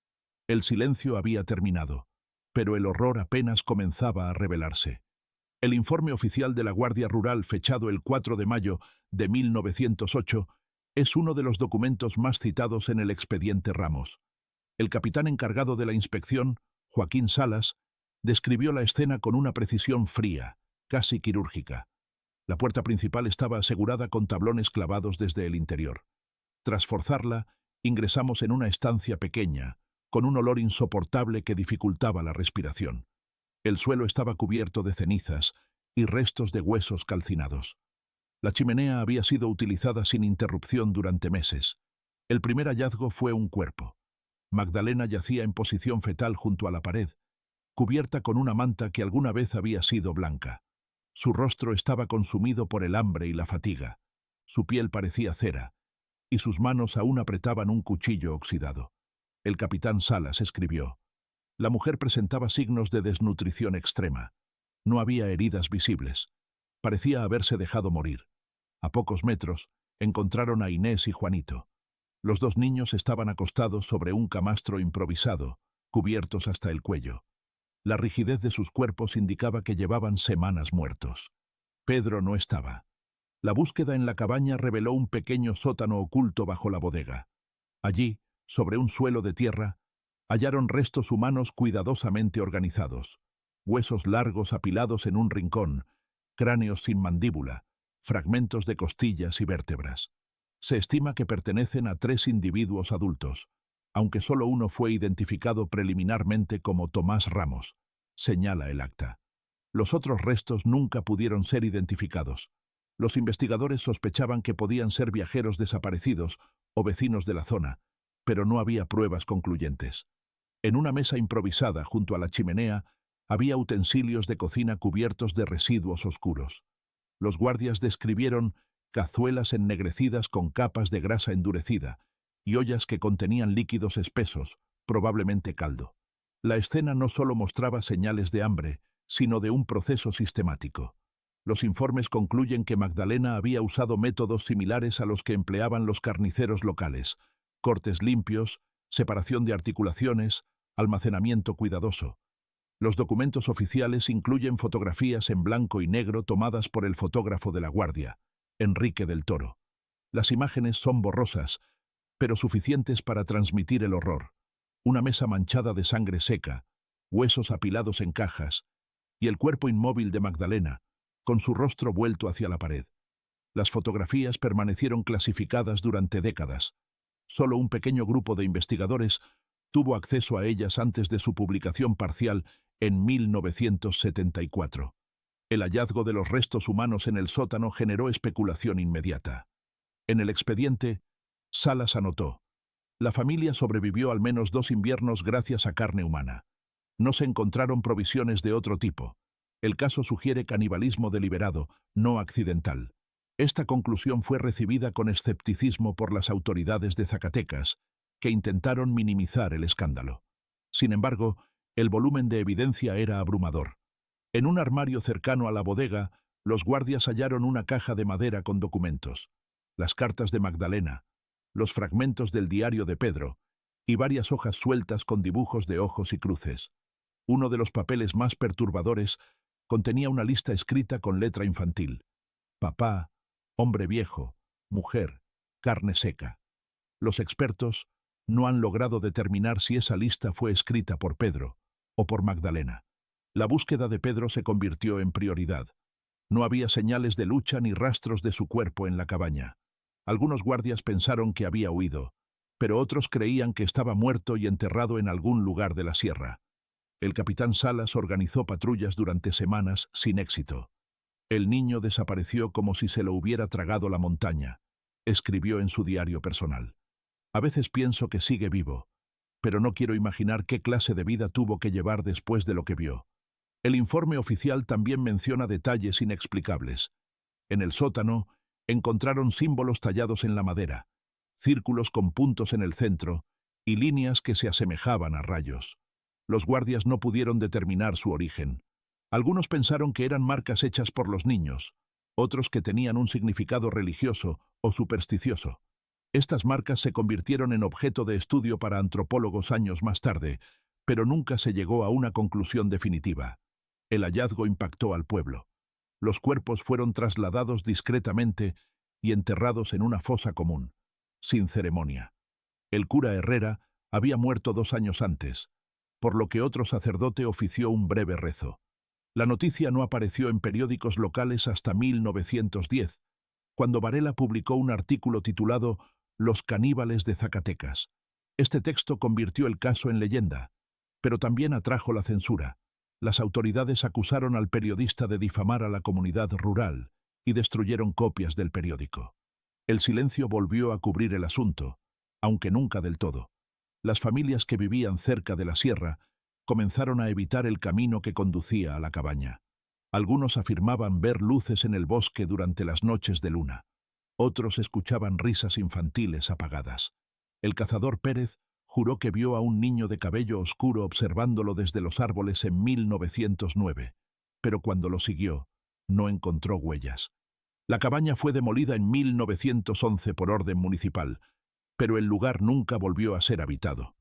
El silencio había terminado, pero el horror apenas comenzaba a revelarse. El informe oficial de la Guardia Rural, fechado el 4 de mayo de 1908, es uno de los documentos más citados en el expediente Ramos. El capitán encargado de la inspección, Joaquín Salas, describió la escena con una precisión fría, casi quirúrgica. La puerta principal estaba asegurada con tablones clavados desde el interior. Tras forzarla, ingresamos en una estancia pequeña, con un olor insoportable que dificultaba la respiración. El suelo estaba cubierto de cenizas y restos de huesos calcinados. La chimenea había sido utilizada sin interrupción durante meses. El primer hallazgo fue un cuerpo. Magdalena yacía en posición fetal junto a la pared, cubierta con una manta que alguna vez había sido blanca. Su rostro estaba consumido por el hambre y la fatiga. Su piel parecía cera, y sus manos aún apretaban un cuchillo oxidado. El capitán Salas escribió: la mujer presentaba signos de desnutrición extrema. No había heridas visibles. Parecía haberse dejado morir. A pocos metros, encontraron a Inés y Juanito. Los dos niños estaban acostados sobre un camastro improvisado, cubiertos hasta el cuello. La rigidez de sus cuerpos indicaba que llevaban semanas muertos. Pedro no estaba. La búsqueda en la cabaña reveló un pequeño sótano oculto bajo la bodega. Allí, sobre un suelo de tierra, hallaron restos humanos cuidadosamente organizados. Huesos largos apilados en un rincón, cráneos sin mandíbula, fragmentos de costillas y vértebras. Se estima que pertenecen a 3 individuos adultos, aunque solo uno fue identificado preliminarmente como Tomás Ramos, señala el acta. Los otros restos nunca pudieron ser identificados. Los investigadores sospechaban que podían ser viajeros desaparecidos o vecinos de la zona, pero no había pruebas concluyentes. En una mesa improvisada junto a la chimenea había utensilios de cocina cubiertos de residuos oscuros. Los guardias describieron cazuelas ennegrecidas con capas de grasa endurecida y ollas que contenían líquidos espesos, probablemente caldo. La escena no solo mostraba señales de hambre, sino de un proceso sistemático. Los informes concluyen que Magdalena había usado métodos similares a los que empleaban los carniceros locales: cortes limpios, separación de articulaciones, almacenamiento cuidadoso. Los documentos oficiales incluyen fotografías en blanco y negro tomadas por el fotógrafo de la Guardia, Enrique del Toro. Las imágenes son borrosas, pero suficientes para transmitir el horror. Una mesa manchada de sangre seca, huesos apilados en cajas, y el cuerpo inmóvil de Magdalena, con su rostro vuelto hacia la pared. Las fotografías permanecieron clasificadas durante décadas. Solo un pequeño grupo de investigadores tuvo acceso a ellas antes de su publicación parcial en 1974. El hallazgo de los restos humanos en el sótano generó especulación inmediata. En el expediente, Salas anotó: la familia sobrevivió al menos 2 inviernos gracias a carne humana. No se encontraron provisiones de otro tipo. El caso sugiere canibalismo deliberado, no accidental. Esta conclusión fue recibida con escepticismo por las autoridades de Zacatecas, que intentaron minimizar el escándalo. Sin embargo, el volumen de evidencia era abrumador. En un armario cercano a la bodega, los guardias hallaron una caja de madera con documentos, las cartas de Magdalena, los fragmentos del diario de Pedro y varias hojas sueltas con dibujos de ojos y cruces. Uno de los papeles más perturbadores contenía una lista escrita con letra infantil: papá, hombre viejo, mujer, carne seca. Los expertos no han logrado determinar si esa lista fue escrita por Pedro o por Magdalena. La búsqueda de Pedro se convirtió en prioridad. No había señales de lucha ni rastros de su cuerpo en la cabaña. Algunos guardias pensaron que había huido, pero otros creían que estaba muerto y enterrado en algún lugar de la sierra. El capitán Salas organizó patrullas durante semanas sin éxito. El niño desapareció como si se lo hubiera tragado la montaña, escribió en su diario personal. A veces pienso que sigue vivo, pero no quiero imaginar qué clase de vida tuvo que llevar después de lo que vio. El informe oficial también menciona detalles inexplicables. En el sótano encontraron símbolos tallados en la madera, círculos con puntos en el centro y líneas que se asemejaban a rayos. Los guardias no pudieron determinar su origen. Algunos pensaron que eran marcas hechas por los niños, otros que tenían un significado religioso o supersticioso. Estas marcas se convirtieron en objeto de estudio para antropólogos años más tarde, pero nunca se llegó a una conclusión definitiva. El hallazgo impactó al pueblo. Los cuerpos fueron trasladados discretamente y enterrados en una fosa común, sin ceremonia. El cura Herrera había muerto 2 años antes, por lo que otro sacerdote ofició un breve rezo. La noticia no apareció en periódicos locales hasta 1910, cuando Varela publicó un artículo titulado «Los caníbales de Zacatecas». Este texto convirtió el caso en leyenda, pero también atrajo la censura. Las autoridades acusaron al periodista de difamar a la comunidad rural y destruyeron copias del periódico. El silencio volvió a cubrir el asunto, aunque nunca del todo. Las familias que vivían cerca de la sierra comenzaron a evitar el camino que conducía a la cabaña. Algunos afirmaban ver luces en el bosque durante las noches de luna. Otros escuchaban risas infantiles apagadas. El cazador Pérez juró que vio a un niño de cabello oscuro observándolo desde los árboles en 1909, pero cuando lo siguió, no encontró huellas. La cabaña fue demolida en 1911 por orden municipal, pero el lugar nunca volvió a ser habitado.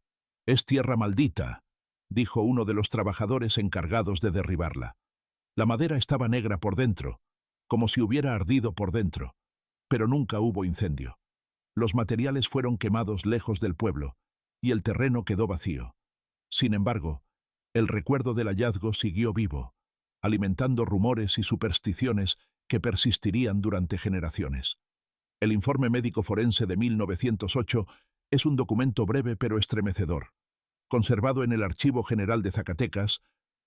«Es tierra maldita», dijo uno de los trabajadores encargados de derribarla. La madera estaba negra por dentro, como si hubiera ardido por dentro, pero nunca hubo incendio. Los materiales fueron quemados lejos del pueblo, y el terreno quedó vacío. Sin embargo, el recuerdo del hallazgo siguió vivo, alimentando rumores y supersticiones que persistirían durante generaciones. El informe médico forense de 1908 es un documento breve pero estremecedor. Conservado en el Archivo General de Zacatecas,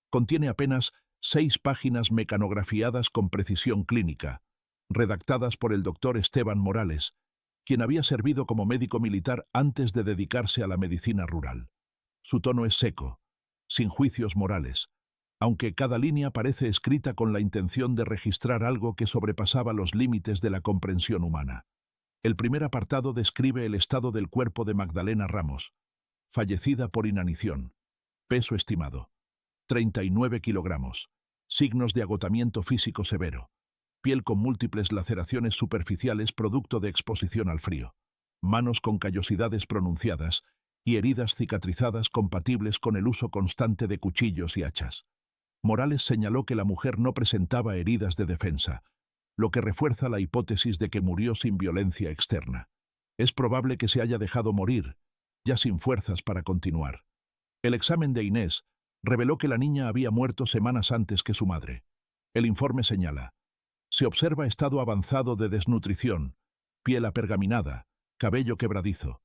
contiene apenas 6 páginas mecanografiadas con precisión clínica, redactadas por el doctor Esteban Morales, quien había servido como médico militar antes de dedicarse a la medicina rural. Su tono es seco, sin juicios morales, aunque cada línea parece escrita con la intención de registrar algo que sobrepasaba los límites de la comprensión humana. El primer apartado describe el estado del cuerpo de Magdalena Ramos, fallecida por inanición. Peso estimado: 39 kilogramos. Signos de agotamiento físico severo. Piel con múltiples laceraciones superficiales producto de exposición al frío. Manos con callosidades pronunciadas y heridas cicatrizadas compatibles con el uso constante de cuchillos y hachas. Morales señaló que la mujer no presentaba heridas de defensa, lo que refuerza la hipótesis de que murió sin violencia externa. Es probable que se haya dejado morir, ya sin fuerzas para continuar. El examen de Inés reveló que la niña había muerto semanas antes que su madre. El informe señala: se observa estado avanzado de desnutrición, piel apergaminada, cabello quebradizo.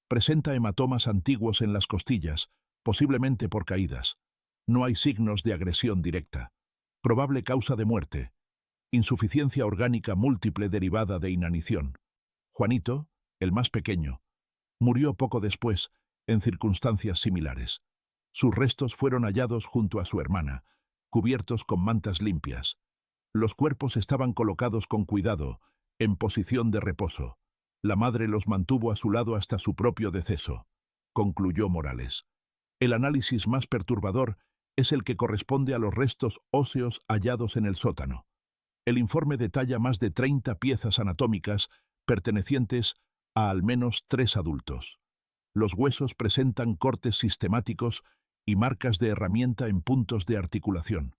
Presenta hematomas antiguos en las costillas, posiblemente por caídas. No hay signos de agresión directa. Probable causa de muerte: insuficiencia orgánica múltiple derivada de inanición. Juanito, el más pequeño, murió poco después, en circunstancias similares. Sus restos fueron hallados junto a su hermana, cubiertos con mantas limpias. Los cuerpos estaban colocados con cuidado, en posición de reposo. La madre los mantuvo a su lado hasta su propio deceso, concluyó Morales. El análisis más perturbador es el que corresponde a los restos óseos hallados en el sótano. El informe detalla más de 30 piezas anatómicas pertenecientes a al menos 3 adultos. Los huesos presentan cortes sistemáticos y marcas de herramienta en puntos de articulación.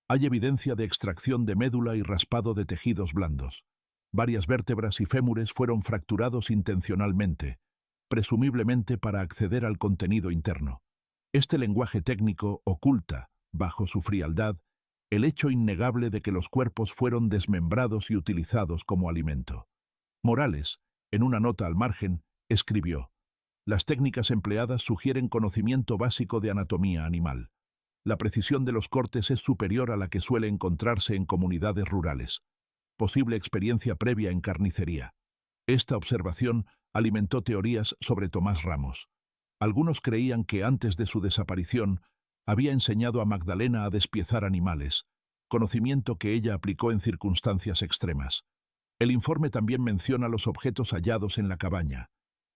Hay evidencia de extracción de médula y raspado de tejidos blandos. Varias vértebras y fémures fueron fracturados intencionalmente, presumiblemente para acceder al contenido interno. Este lenguaje técnico oculta, bajo su frialdad, el hecho innegable de que los cuerpos fueron desmembrados y utilizados como alimento. Morales, en una nota al margen, escribió: las técnicas empleadas sugieren conocimiento básico de anatomía animal. La precisión de los cortes es superior a la que suele encontrarse en comunidades rurales. Posible experiencia previa en carnicería. Esta observación alimentó teorías sobre Tomás Ramos. Algunos creían que antes de su desaparición había enseñado a Magdalena a despiezar animales, conocimiento que ella aplicó en circunstancias extremas. El informe también menciona los objetos hallados en la cabaña.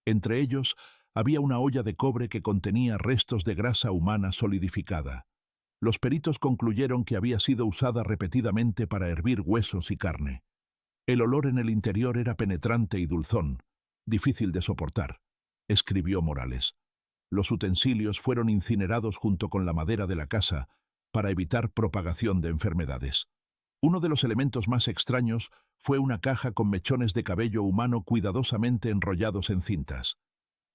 Entre ellos había una olla de cobre que contenía restos de grasa humana solidificada. Los peritos concluyeron que había sido usada repetidamente para hervir huesos y carne. El olor en el interior era penetrante y dulzón, difícil de soportar, escribió Morales. Los utensilios fueron incinerados junto con la madera de la casa para evitar propagación de enfermedades. Uno de los elementos más extraños fue una caja con mechones de cabello humano cuidadosamente enrollados en cintas.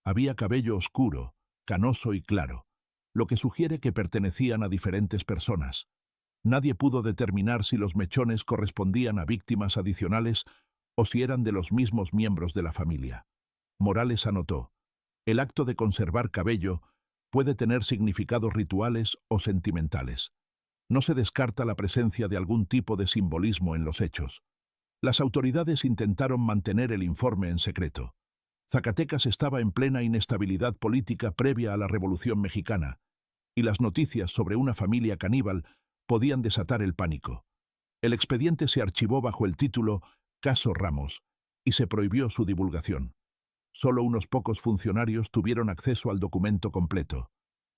Había cabello oscuro, canoso y claro, lo que sugiere que pertenecían a diferentes personas. Nadie pudo determinar si los mechones correspondían a víctimas adicionales o si eran de los mismos miembros de la familia. Morales anotó: el acto de conservar cabello puede tener significados rituales o sentimentales. No se descarta la presencia de algún tipo de simbolismo en los hechos. Las autoridades intentaron mantener el informe en secreto. Zacatecas estaba en plena inestabilidad política previa a la Revolución Mexicana, y las noticias sobre una familia caníbal podían desatar el pánico. El expediente se archivó bajo el título Caso Ramos, y se prohibió su divulgación. Solo unos pocos funcionarios tuvieron acceso al documento completo.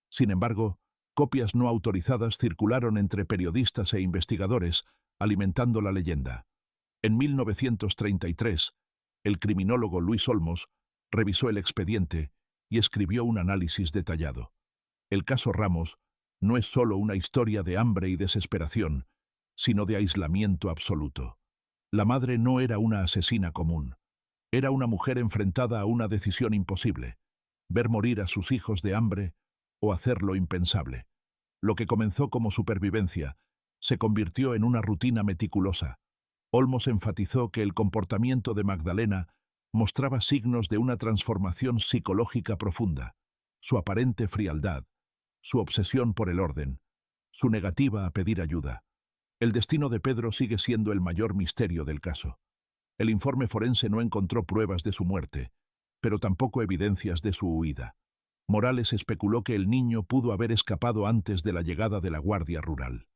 Sin embargo, copias no autorizadas circularon entre periodistas e investigadores, alimentando la leyenda. En 1933, el criminólogo Luis Olmos revisó el expediente y escribió un análisis detallado. El caso Ramos no es solo una historia de hambre y desesperación, sino de aislamiento absoluto. La madre no era una asesina común. Era una mujer enfrentada a una decisión imposible: ver morir a sus hijos de hambre o hacer lo impensable. Lo que comenzó como supervivencia se convirtió en una rutina meticulosa. Olmos enfatizó que el comportamiento de Magdalena mostraba signos de una transformación psicológica profunda. Su aparente frialdad, su obsesión por el orden, su negativa a pedir ayuda. El destino de Pedro sigue siendo el mayor misterio del caso. El informe forense no encontró pruebas de su muerte, pero tampoco evidencias de su huida. Morales especuló que el niño pudo haber escapado antes de la llegada de la Guardia Rural.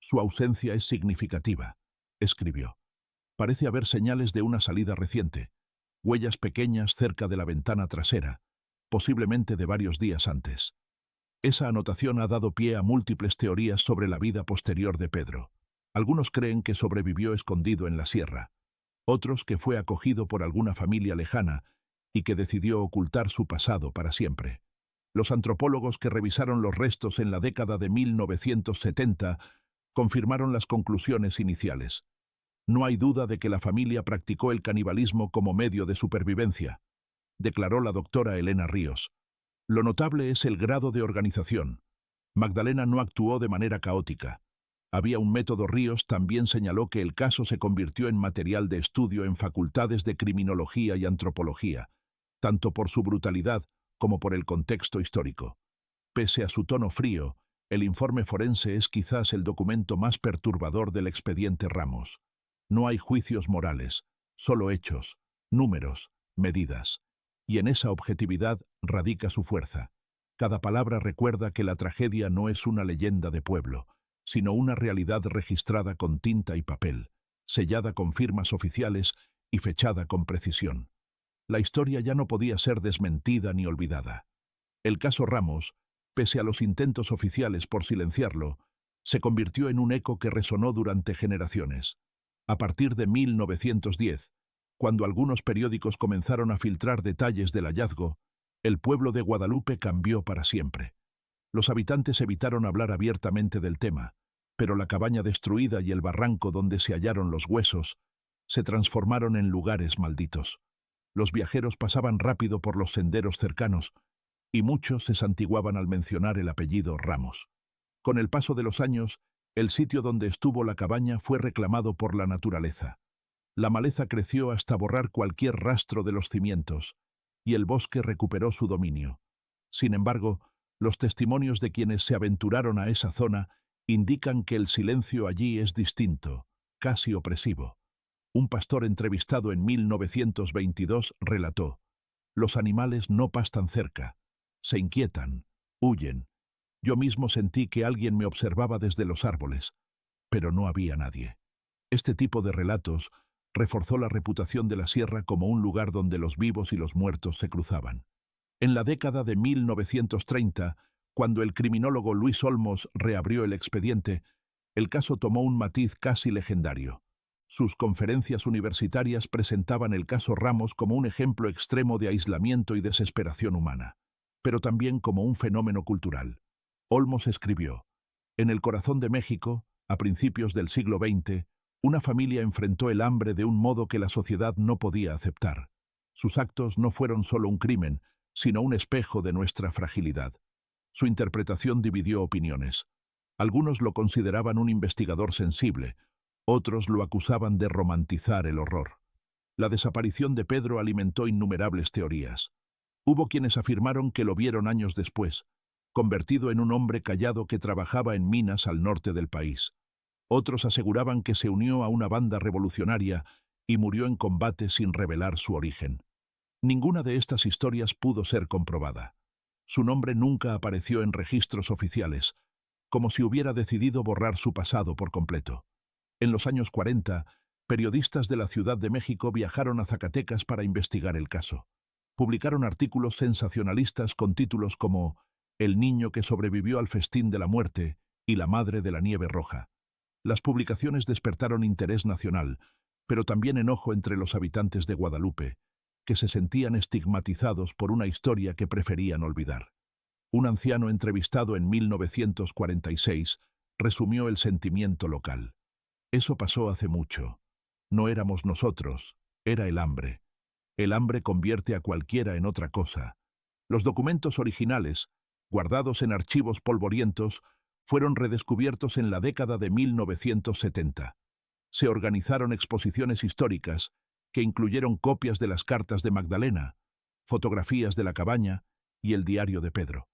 Su ausencia es significativa, escribió. Parece haber señales de una salida reciente, huellas pequeñas cerca de la ventana trasera, posiblemente de varios días antes. Esa anotación ha dado pie a múltiples teorías sobre la vida posterior de Pedro. Algunos creen que sobrevivió escondido en la sierra, otros que fue acogido por alguna familia lejana y que decidió ocultar su pasado para siempre. Los antropólogos que revisaron los restos en la década de 1970 confirmaron las conclusiones iniciales. No hay duda de que la familia practicó el canibalismo como medio de supervivencia, declaró la doctora Elena Ríos. Lo notable es el grado de organización. Magdalena no actuó de manera caótica. Había un método. Ríos también señaló que el caso se convirtió en material de estudio en facultades de criminología y antropología, tanto por su brutalidad como por el contexto histórico. Pese a su tono frío, el informe forense es quizás el documento más perturbador del expediente Ramos. No hay juicios morales, solo hechos, números, medidas. Y en esa objetividad radica su fuerza. Cada palabra recuerda que la tragedia no es una leyenda de pueblo, sino una realidad registrada con tinta y papel, sellada con firmas oficiales y fechada con precisión. La historia ya no podía ser desmentida ni olvidada. El caso Ramos, pese a los intentos oficiales por silenciarlo, se convirtió en un eco que resonó durante generaciones. A partir de 1910, cuando algunos periódicos comenzaron a filtrar detalles del hallazgo, el pueblo de Guadalupe cambió para siempre. Los habitantes evitaron hablar abiertamente del tema, pero la cabaña destruida y el barranco donde se hallaron los huesos se transformaron en lugares malditos. Los viajeros pasaban rápido por los senderos cercanos y muchos se santiguaban al mencionar el apellido Ramos. Con el paso de los años, el sitio donde estuvo la cabaña fue reclamado por la naturaleza. La maleza creció hasta borrar cualquier rastro de los cimientos, y el bosque recuperó su dominio. Sin embargo, los testimonios de quienes se aventuraron a esa zona indican que el silencio allí es distinto, casi opresivo. Un pastor entrevistado en 1922 relató: «Los animales no pastan cerca, se inquietan, huyen. Yo mismo sentí que alguien me observaba desde los árboles, pero no había nadie». Este tipo de relatos reforzó la reputación de la sierra como un lugar donde los vivos y los muertos se cruzaban. En la década de 1930, cuando el criminólogo Luis Olmos reabrió el expediente, el caso tomó un matiz casi legendario. Sus conferencias universitarias presentaban el caso Ramos como un ejemplo extremo de aislamiento y desesperación humana, pero también como un fenómeno cultural. Olmos escribió: «En el corazón de México, a principios del siglo XX, una familia enfrentó el hambre de un modo que la sociedad no podía aceptar. Sus actos no fueron solo un crimen, sino un espejo de nuestra fragilidad». Su interpretación dividió opiniones. Algunos lo consideraban un investigador sensible, otros lo acusaban de romantizar el horror. La desaparición de Pedro alimentó innumerables teorías. Hubo quienes afirmaron que lo vieron años después, convertido en un hombre callado que trabajaba en minas al norte del país. Otros aseguraban que se unió a una banda revolucionaria y murió en combate sin revelar su origen. Ninguna de estas historias pudo ser comprobada. Su nombre nunca apareció en registros oficiales, como si hubiera decidido borrar su pasado por completo. En los años 40, periodistas de la Ciudad de México viajaron a Zacatecas para investigar el caso. Publicaron artículos sensacionalistas con títulos como «El niño que sobrevivió al festín de la muerte» y «La madre de la nieve roja». Las publicaciones despertaron interés nacional, pero también enojo entre los habitantes de Guadalupe, que se sentían estigmatizados por una historia que preferían olvidar. Un anciano entrevistado en 1946 resumió el sentimiento local: «Eso pasó hace mucho. No éramos nosotros, era el hambre. El hambre convierte a cualquiera en otra cosa». Los documentos originales, guardados en archivos polvorientos, fueron redescubiertos en la década de 1970. Se organizaron exposiciones históricas que incluyeron copias de las cartas de Magdalena, fotografías de la cabaña y el diario de Pedro.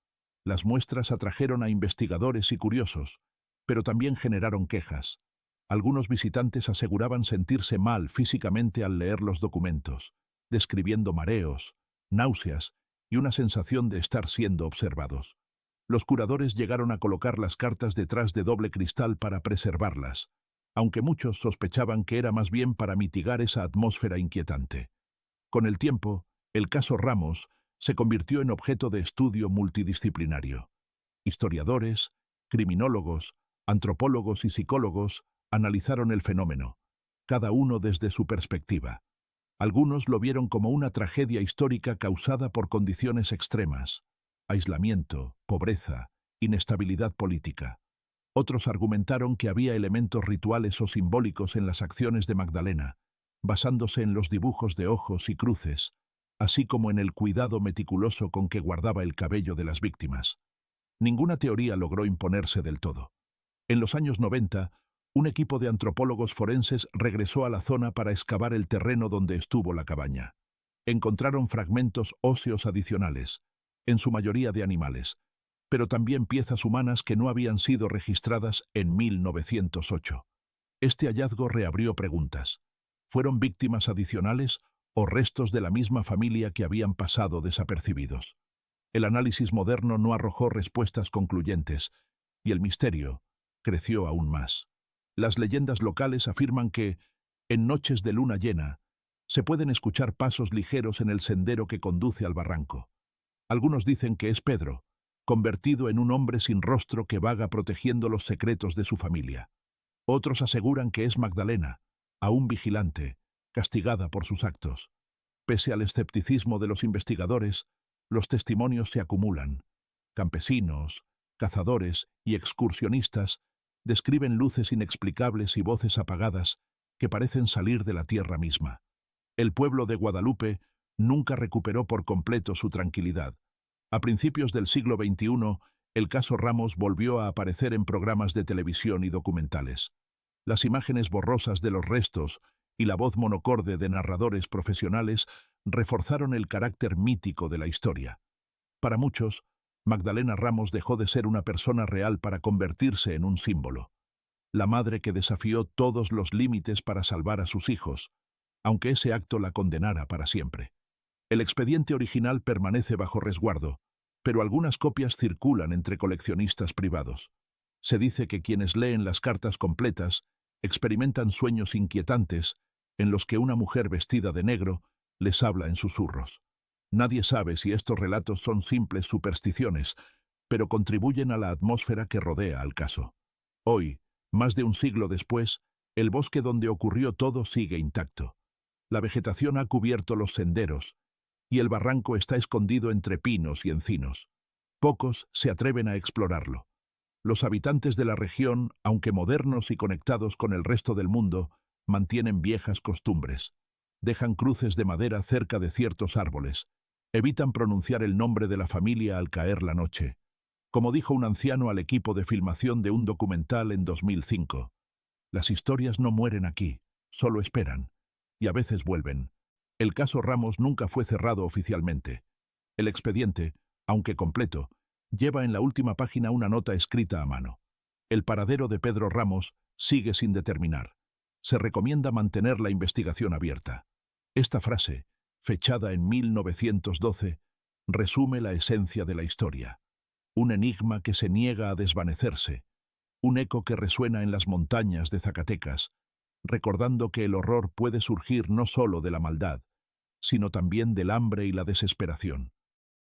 Las muestras atrajeron a investigadores y curiosos, pero también generaron quejas. Algunos visitantes aseguraban sentirse mal físicamente al leer los documentos, describiendo mareos, náuseas y una sensación de estar siendo observados. Los curadores llegaron a colocar las cartas detrás de doble cristal para preservarlas, aunque muchos sospechaban que era más bien para mitigar esa atmósfera inquietante. Con el tiempo, el caso Ramos se convirtió en objeto de estudio multidisciplinario. Historiadores, criminólogos, antropólogos y psicólogos analizaron el fenómeno, cada uno desde su perspectiva. Algunos lo vieron como una tragedia histórica causada por condiciones extremas: aislamiento, pobreza, inestabilidad política. Otros argumentaron que había elementos rituales o simbólicos en las acciones de Magdalena, basándose en los dibujos de ojos y cruces, así como en el cuidado meticuloso con que guardaba el cabello de las víctimas. Ninguna teoría logró imponerse del todo. En los años 90, un equipo de antropólogos forenses regresó a la zona para excavar el terreno donde estuvo la cabaña. Encontraron fragmentos óseos adicionales, en su mayoría de animales, pero también piezas humanas que no habían sido registradas en 1908. Este hallazgo reabrió preguntas. ¿Fueron víctimas adicionales o restos de la misma familia que habían pasado desapercibidos? El análisis moderno no arrojó respuestas concluyentes, y el misterio creció aún más. Las leyendas locales afirman que, en noches de luna llena, se pueden escuchar pasos ligeros en el sendero que conduce al barranco. Algunos dicen que es Pedro, convertido en un hombre sin rostro que vaga protegiendo los secretos de su familia. Otros aseguran que es Magdalena, aún vigilante, castigada por sus actos. Pese al escepticismo de los investigadores, los testimonios se acumulan. Campesinos, cazadores y excursionistas describen luces inexplicables y voces apagadas que parecen salir de la tierra misma. El pueblo de Guadalupe nunca recuperó por completo su tranquilidad. A principios del siglo XXI, el caso Ramos volvió a aparecer en programas de televisión y documentales. Las imágenes borrosas de los restos y la voz monocorde de narradores profesionales reforzaron el carácter mítico de la historia. Para muchos, Magdalena Ramos dejó de ser una persona real para convertirse en un símbolo. La madre que desafió todos los límites para salvar a sus hijos, aunque ese acto la condenara para siempre. El expediente original permanece bajo resguardo, pero algunas copias circulan entre coleccionistas privados. Se dice que quienes leen las cartas completas experimentan sueños inquietantes en los que una mujer vestida de negro les habla en susurros. Nadie sabe si estos relatos son simples supersticiones, pero contribuyen a la atmósfera que rodea al caso. Hoy, más de un siglo después, el bosque donde ocurrió todo sigue intacto. La vegetación ha cubierto los senderos, y el barranco está escondido entre pinos y encinos. Pocos se atreven a explorarlo. Los habitantes de la región, aunque modernos y conectados con el resto del mundo, mantienen viejas costumbres. Dejan cruces de madera cerca de ciertos árboles. Evitan pronunciar el nombre de la familia al caer la noche. Como dijo un anciano al equipo de filmación de un documental en 2005, las historias no mueren aquí, solo esperan, y a veces vuelven. El caso Ramos nunca fue cerrado oficialmente. El expediente, aunque completo, lleva en la última página una nota escrita a mano. El paradero de Pedro Ramos sigue sin determinar. Se recomienda mantener la investigación abierta. Esta frase, fechada en 1912, resume la esencia de la historia. Un enigma que se niega a desvanecerse, un eco que resuena en las montañas de Zacatecas, recordando que el horror puede surgir no solo de la maldad, sino también del hambre y la desesperación.